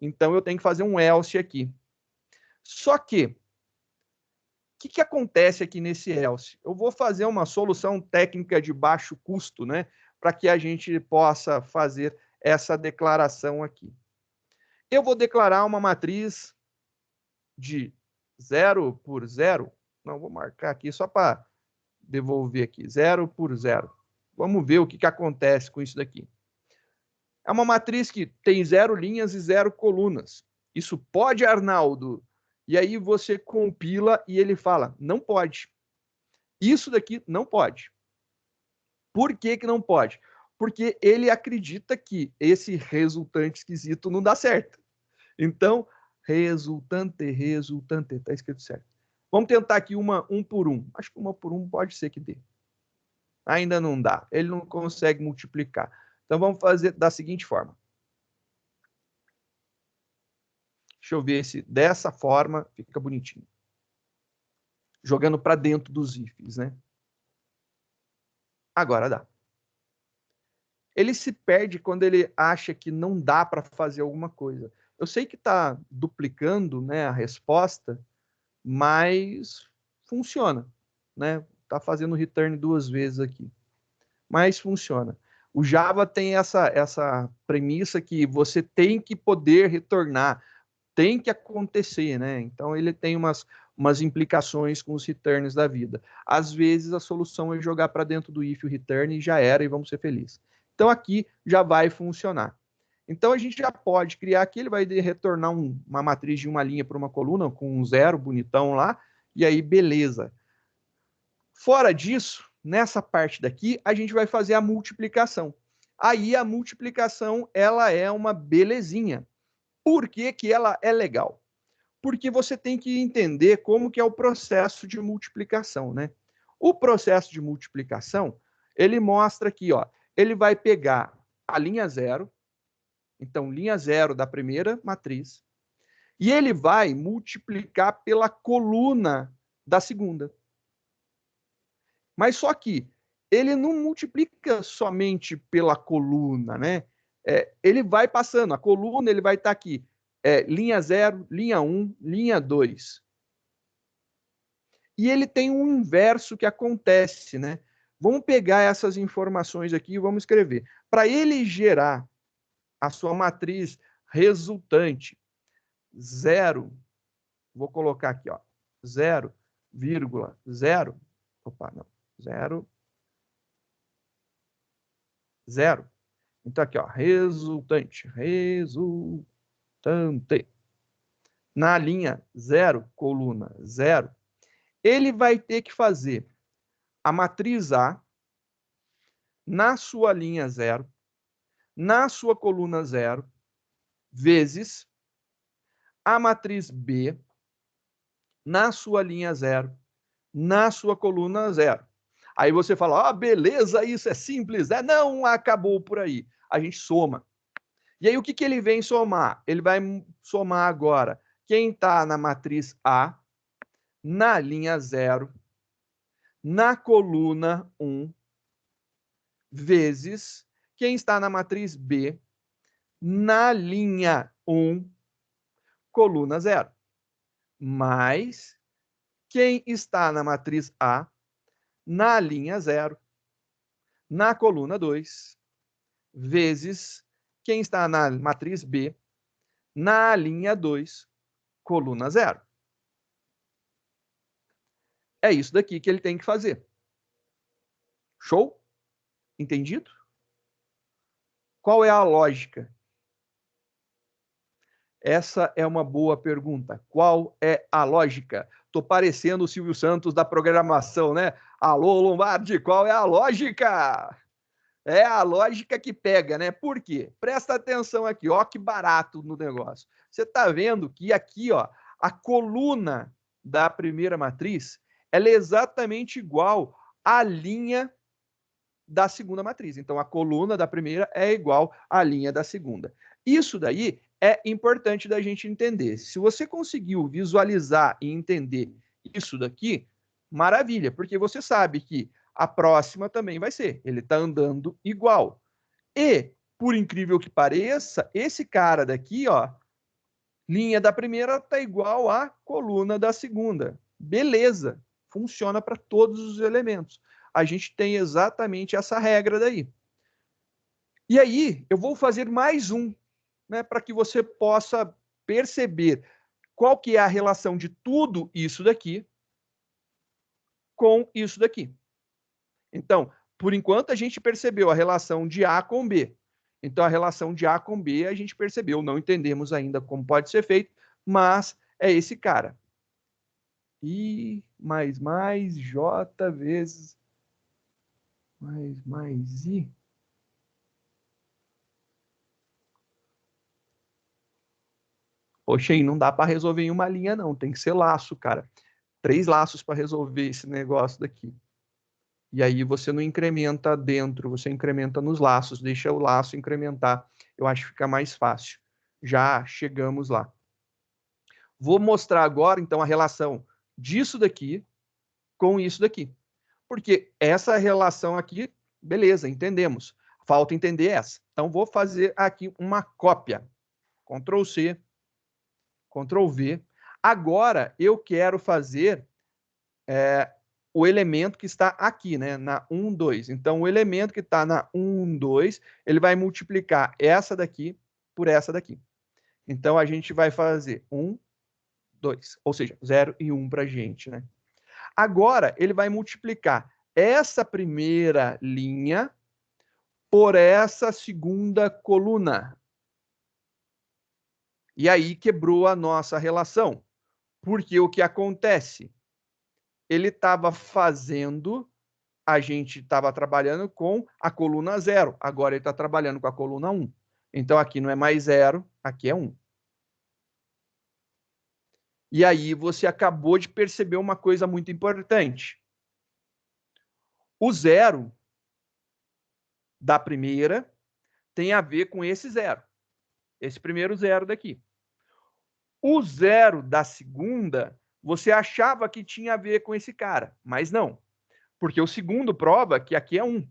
Então, eu tenho que fazer um else aqui. Só que, o que acontece aqui nesse else? Eu vou fazer uma solução técnica de baixo custo, né? Para que a gente possa fazer essa declaração aqui. Eu vou declarar uma matriz de 0 por 0. Não, vou marcar aqui só para devolver aqui. 0 por 0. Vamos ver o que acontece com isso daqui. É uma matriz que tem 0 linhas e 0 colunas. Isso pode, Arnaldo? E aí você compila e ele fala, não pode. Isso daqui não pode. Por que que não pode? Porque ele acredita que esse resultante esquisito não dá certo. Então, resultante, está escrito certo. Vamos tentar aqui um por um. Acho que uma por um pode ser que dê. Ainda não dá. Ele não consegue multiplicar. Então, vamos fazer da seguinte forma. Deixa eu ver se dessa forma fica bonitinho. Jogando para dentro dos ifs, né? Agora dá. Ele se perde quando ele acha que não dá para fazer alguma coisa. Eu sei que está duplicando, né, a resposta, mas funciona, né? Está fazendo return 2 vezes aqui. Mas funciona. O Java tem essa premissa que você tem que poder retornar, tem que acontecer, né? Então ele tem umas implicações com os returns da vida. Às vezes a solução é jogar para dentro do if o return e já era e vamos ser felizes. Então aqui já vai funcionar. Então a gente já pode criar aqui, ele vai retornar uma matriz de uma linha para uma coluna com um 0 bonitão lá, e aí beleza. Fora disso, nessa parte daqui, a gente vai fazer a multiplicação. aí a multiplicação ela é uma belezinha. Por que que ela é legal? Porque você tem que entender como que é o processo de multiplicação, né? O processo de multiplicação, ele mostra aqui, ó, ele vai pegar a linha 0, então linha 0 da primeira matriz, e ele vai multiplicar pela coluna da segunda. Mas só que ele não multiplica somente pela coluna, né? Ele vai passando, a coluna ele vai estar aqui, linha 0, linha 1, linha 2. E ele tem um inverso que acontece, né? Vamos pegar essas informações aqui e vamos escrever. Para ele gerar a sua matriz resultante, 0, vou colocar aqui, ó, 0,0, opa, não, 0, 0. Então aqui, ó, resultante. Na linha 0, coluna 0, ele vai ter que fazer a matriz A na sua linha 0, na sua coluna 0, vezes a matriz B na sua linha 0, na sua coluna 0. Aí você fala, ah, beleza, isso é simples. Não acabou por aí. A gente soma. E aí o que ele vem somar? Ele vai somar agora quem está na matriz A, na linha 0, na coluna 1, vezes quem está na matriz B, na linha 1, coluna 0, mais quem está na matriz A, na linha 0, na coluna 2, vezes quem está na matriz B, na linha 2, coluna 0. É isso daqui que ele tem que fazer. Show? Entendido? Qual é a lógica? Essa é uma boa pergunta. Qual é a lógica? Tô parecendo o Silvio Santos da programação, né? Alô, Lombardi, qual é a lógica? É a lógica que pega, né? Por quê? Presta atenção aqui, ó, que barato no negócio. Você tá vendo que aqui, ó, a coluna da primeira matriz, ela é exatamente igual à linha da segunda matriz. Então, a coluna da primeira é igual à linha da segunda. Isso daí é importante da gente entender. Se você conseguiu visualizar e entender isso daqui, maravilha, porque você sabe que a próxima também vai ser. Ele está andando igual. E, por incrível que pareça, esse cara daqui, ó, linha da primeira está igual à coluna da segunda. Beleza, funciona para todos os elementos. A gente tem exatamente essa regra daí. E aí, eu vou fazer mais um, né, para que você possa perceber qual que é a relação de tudo isso daqui com isso daqui. Então, por enquanto, a gente percebeu a relação de A com B. Então, a relação de A com B a gente percebeu. Não entendemos ainda como pode ser feito, mas é esse cara. I mais J vezes mais I. Poxa, aí não dá para resolver em uma linha, não. Tem que ser laço, cara. 3 laços para resolver esse negócio daqui. E aí você não incrementa dentro, você incrementa nos laços, deixa o laço incrementar. Eu acho que fica mais fácil. Já chegamos lá. Vou mostrar agora, então, a relação disso daqui com isso daqui. Porque essa relação aqui, beleza, entendemos. Falta entender essa. Então, vou fazer aqui uma cópia. Ctrl C, Ctrl V. Agora, eu quero fazer o elemento que está aqui, né, na 1, 2. Então, o elemento que está na 1, 2, ele vai multiplicar essa daqui por essa daqui. Então, a gente vai fazer 1, 2, ou seja, 0 e 1 para a gente, né? Agora, ele vai multiplicar essa primeira linha por essa segunda coluna. E aí quebrou a nossa relação. Porque o que acontece? Ele estava fazendo a gente estava trabalhando com a coluna 0, agora ele está trabalhando com a coluna 1. Então, aqui não é mais 0, aqui é 1. E aí você acabou de perceber uma coisa muito importante. O 0 da primeira tem a ver com esse 0. Esse primeiro 0 daqui. O 0 da segunda, você achava que tinha a ver com esse cara, mas não. Porque o segundo prova que aqui é 1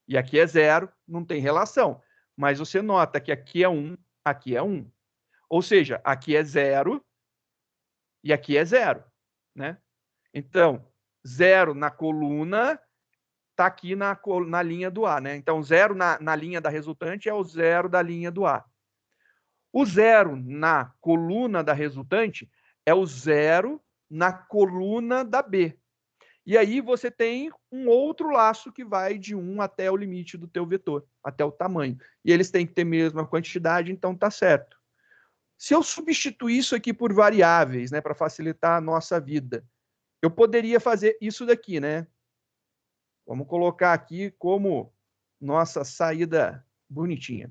e aqui é 0, não tem relação. Mas você nota que aqui é 1, aqui é 1. Ou seja, aqui é 0 e aqui é 0, né? Então, 0 na coluna está aqui na linha do A, né? Então, 0 na linha da resultante é o 0 da linha do A. O 0 na coluna da resultante é o 0 na coluna da B. E aí você tem um outro laço que vai de 1 até o limite do teu vetor, até o tamanho. E eles têm que ter a mesma quantidade, então tá certo. Se eu substituir isso aqui por variáveis, né, para facilitar a nossa vida, eu poderia fazer isso daqui, né? Vamos colocar aqui como nossa saída bonitinha.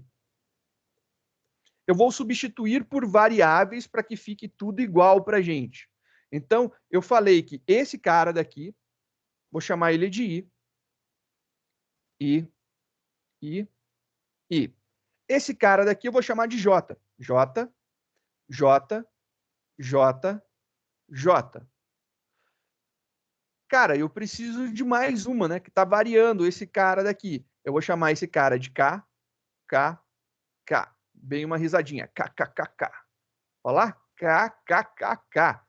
Eu vou substituir por variáveis para que fique tudo igual para a gente. Então, eu falei que esse cara daqui, vou chamar ele de I. Esse cara daqui eu vou chamar de J. J, J, J, J. Cara, eu preciso de mais uma, né? Que está variando esse cara daqui. Eu vou chamar esse cara de K, K, K. Bem uma risadinha. K, K, K, K. Olha lá. K, K, K, K.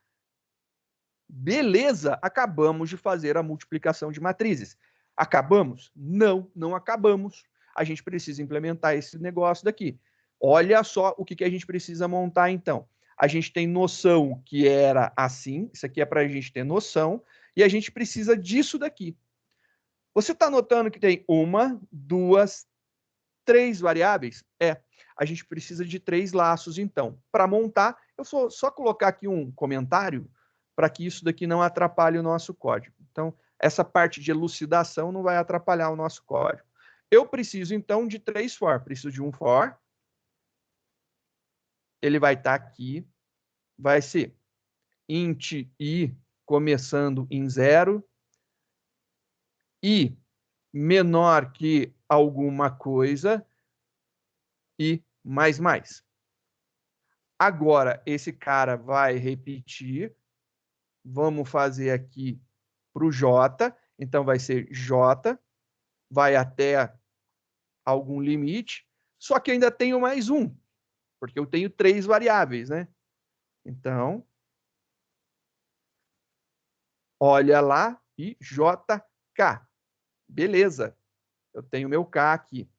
Beleza, acabamos de fazer a multiplicação de matrizes. Acabamos? Não, não acabamos. A gente precisa implementar esse negócio daqui. Olha só o que a gente precisa montar, então. A gente tem noção que era assim, isso aqui é para a gente ter noção, e a gente precisa disso daqui. Você está notando que tem 1, 2, 3 variáveis? A gente precisa de 3 laços, então. Para montar, eu vou só colocar aqui um comentário para que isso daqui não atrapalhe o nosso código. Então, essa parte de elucidação não vai atrapalhar o nosso código. Eu preciso, então, de 3 for. Preciso de um for. Ele vai estar aqui. Vai ser int i começando em 0. I menor que alguma coisa. I mais. Agora, esse cara vai repetir. Vamos fazer aqui para o J. Então, vai ser J. Vai até algum limite. Só que ainda tenho mais um. Porque eu tenho 3 variáveis, né? Então, olha lá e JK. Beleza. Eu tenho meu K aqui.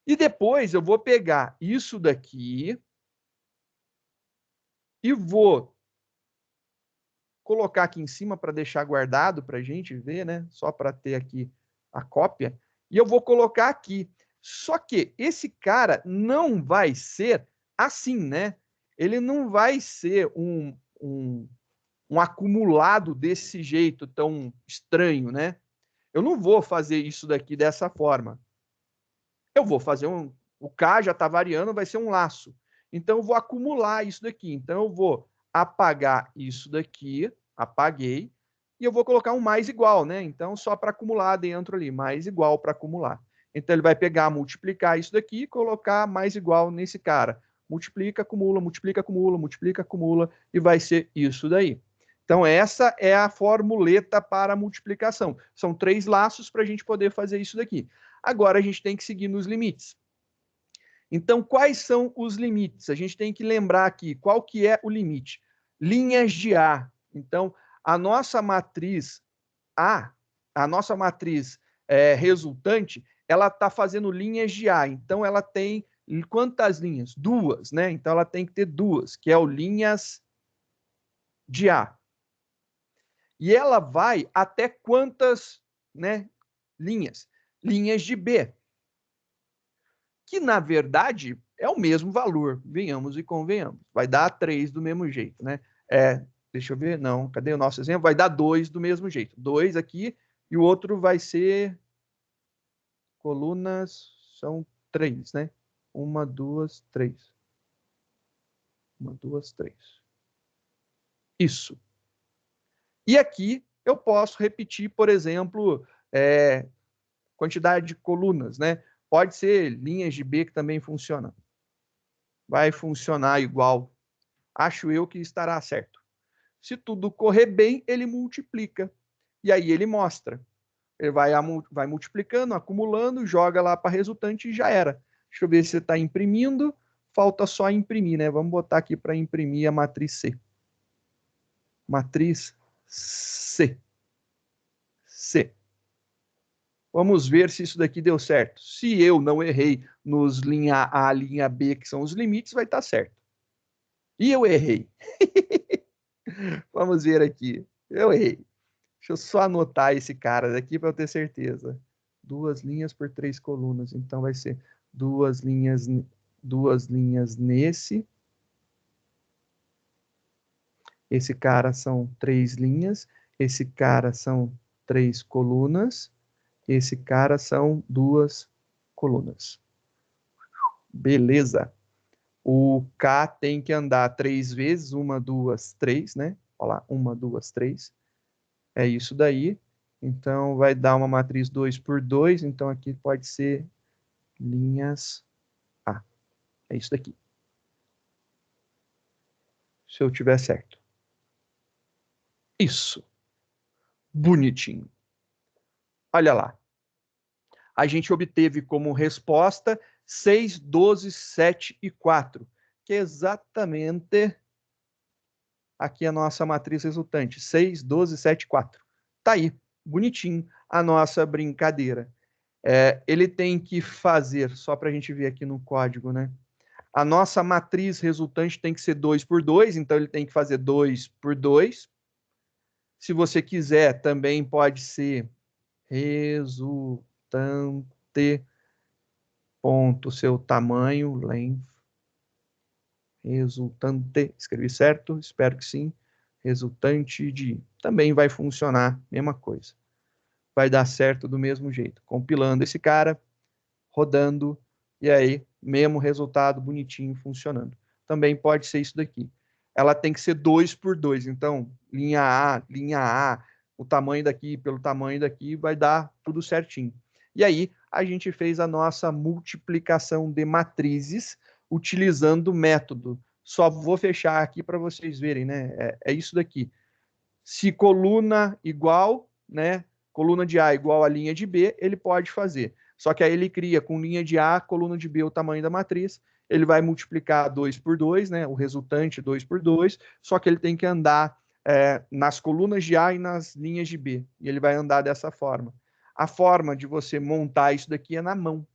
E depois eu vou pegar isso daqui e vou colocar aqui em cima para deixar guardado para a gente ver, né? Só para ter aqui a cópia. E eu vou colocar aqui. Só que esse cara não vai ser assim, né? Ele não vai ser um acumulado desse jeito tão estranho, né? Eu não vou fazer isso daqui dessa forma. Eu vou fazer o K já está variando, vai ser um laço. Então, eu vou acumular isso daqui. Então, eu vou apagar isso daqui, apaguei, e eu vou colocar um mais igual, né? Então, só para acumular dentro ali, mais igual para acumular. Então, ele vai pegar, multiplicar isso daqui e colocar mais igual nesse cara. Multiplica, acumula, multiplica, acumula, multiplica, acumula, e vai ser isso daí. Então, essa é a formuleta para a multiplicação. São 3 laços para a gente poder fazer isso daqui. Agora, a gente tem que seguir nos limites. Então, quais são os limites? A gente tem que lembrar aqui, qual que é o limite? Linhas de A. Então, a nossa matriz A, a nossa matriz resultante, ela está fazendo linhas de A. Então, ela tem quantas linhas? 2, né? Então, ela tem que ter 2, que é o linhas de A. E ela vai até quantas, né, linhas? Linhas de B. Que, na verdade, é o mesmo valor, venhamos e convenhamos. Vai dar 3 do mesmo jeito, né? Deixa eu ver, não, cadê o nosso exemplo? Vai dar 2 do mesmo jeito. 2 aqui e o outro vai ser colunas, são 3, né? 1, 2, 3. 1, 2, 3. Isso. E aqui eu posso repetir, por exemplo, quantidade de colunas, né? Pode ser linhas de B que também funcionam. Vai funcionar igual. Acho eu que estará certo. Se tudo correr bem, ele multiplica. E aí ele mostra. Ele vai multiplicando, acumulando, joga lá para resultante e já era. Deixa eu ver se está imprimindo. Falta só imprimir, né? Vamos botar aqui para imprimir a matriz C. Matriz C. C. Vamos ver se isso daqui deu certo. Se eu não errei nos linha A, linha B, que são os limites, vai estar certo. E eu errei. Vamos ver aqui. Eu errei. Deixa eu só anotar esse cara daqui para eu ter certeza. 2 linhas por 3 colunas. Então vai ser 2 linhas nesse. Esse cara são 3 linhas. Esse cara são 3 colunas. Esse cara são 2 colunas. Beleza. O K tem que andar 3 vezes. 1, 2, 3, né? Olha lá. 1, 2, 3. É isso daí. Então, vai dar uma matriz 2 por 2. Então, aqui pode ser linhas A. É isso daqui. Se eu tiver certo. Isso. Bonitinho. Olha lá. A gente obteve como resposta 6, 12, 7 e 4, que é exatamente aqui a nossa matriz resultante. 6, 12, 7 e 4. Tá aí. Bonitinho a nossa brincadeira. Ele tem que fazer, só para a gente ver aqui no código, né? A nossa matriz resultante tem que ser 2 por 2, então ele tem que fazer 2 por 2. Se você quiser, também pode ser resultante, ponto, seu tamanho, length, resultante, escrevi certo? Espero que sim. Resultante de, também vai funcionar, mesma coisa. Vai dar certo do mesmo jeito. Compilando esse cara, rodando, e aí, mesmo resultado bonitinho funcionando. Também pode ser isso daqui. Ela tem que ser 2 por 2. Então, linha A, o tamanho daqui pelo tamanho daqui, vai dar tudo certinho. E aí, a gente fez a nossa multiplicação de matrizes utilizando o método. Só vou fechar aqui para vocês verem, né? É isso daqui. Se coluna igual, né? Coluna de A igual a linha de B, ele pode fazer. Só que aí ele cria com linha de A, coluna de B, o tamanho da matriz, ele vai multiplicar 2 por 2, né? O resultante 2 por 2, só que ele tem que andar nas colunas de A e nas linhas de B. E ele vai andar dessa forma. A forma de você montar isso daqui é na mão.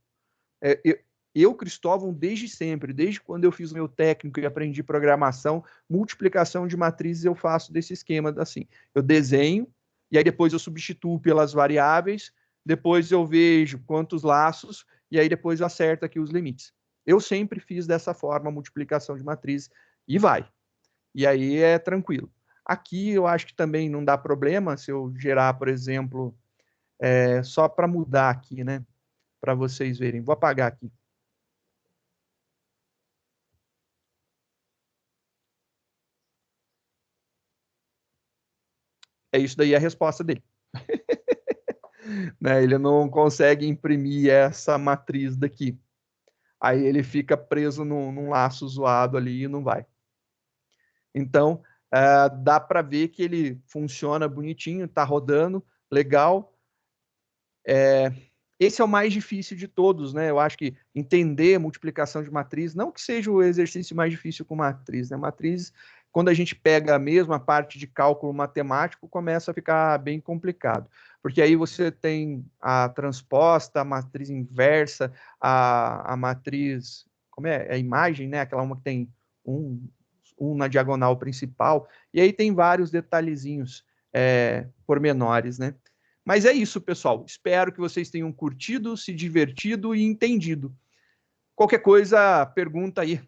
Eu, Cristóvão, desde sempre, desde quando eu fiz o meu técnico e aprendi programação, multiplicação de matrizes eu faço desse esquema assim. Eu desenho, e aí depois eu substituo pelas variáveis, depois eu vejo quantos laços, e aí depois eu acerto aqui os limites. Eu sempre fiz dessa forma a multiplicação de matrizes, e vai. E aí é tranquilo. Aqui eu acho que também não dá problema se eu gerar, por exemplo, só para mudar aqui, né? Para vocês verem. Vou apagar aqui. É isso daí a resposta dele. Né? Ele não consegue imprimir essa matriz daqui. Aí ele fica preso num laço zoado ali e não vai. Então, dá para ver que ele funciona bonitinho, está rodando, legal. Esse é o mais difícil de todos, né? Eu acho que entender multiplicação de matriz, não que seja o exercício mais difícil com matriz, né? Matriz, quando a gente pega a mesma parte de cálculo matemático, começa a ficar bem complicado. Porque aí você tem a transposta, a matriz inversa, a matriz, como é? A imagem, né? Aquela uma que tem um na diagonal principal, e aí tem vários detalhezinhos pormenores, né? Mas é isso, pessoal. Espero que vocês tenham curtido, se divertido e entendido. Qualquer coisa, pergunta aí.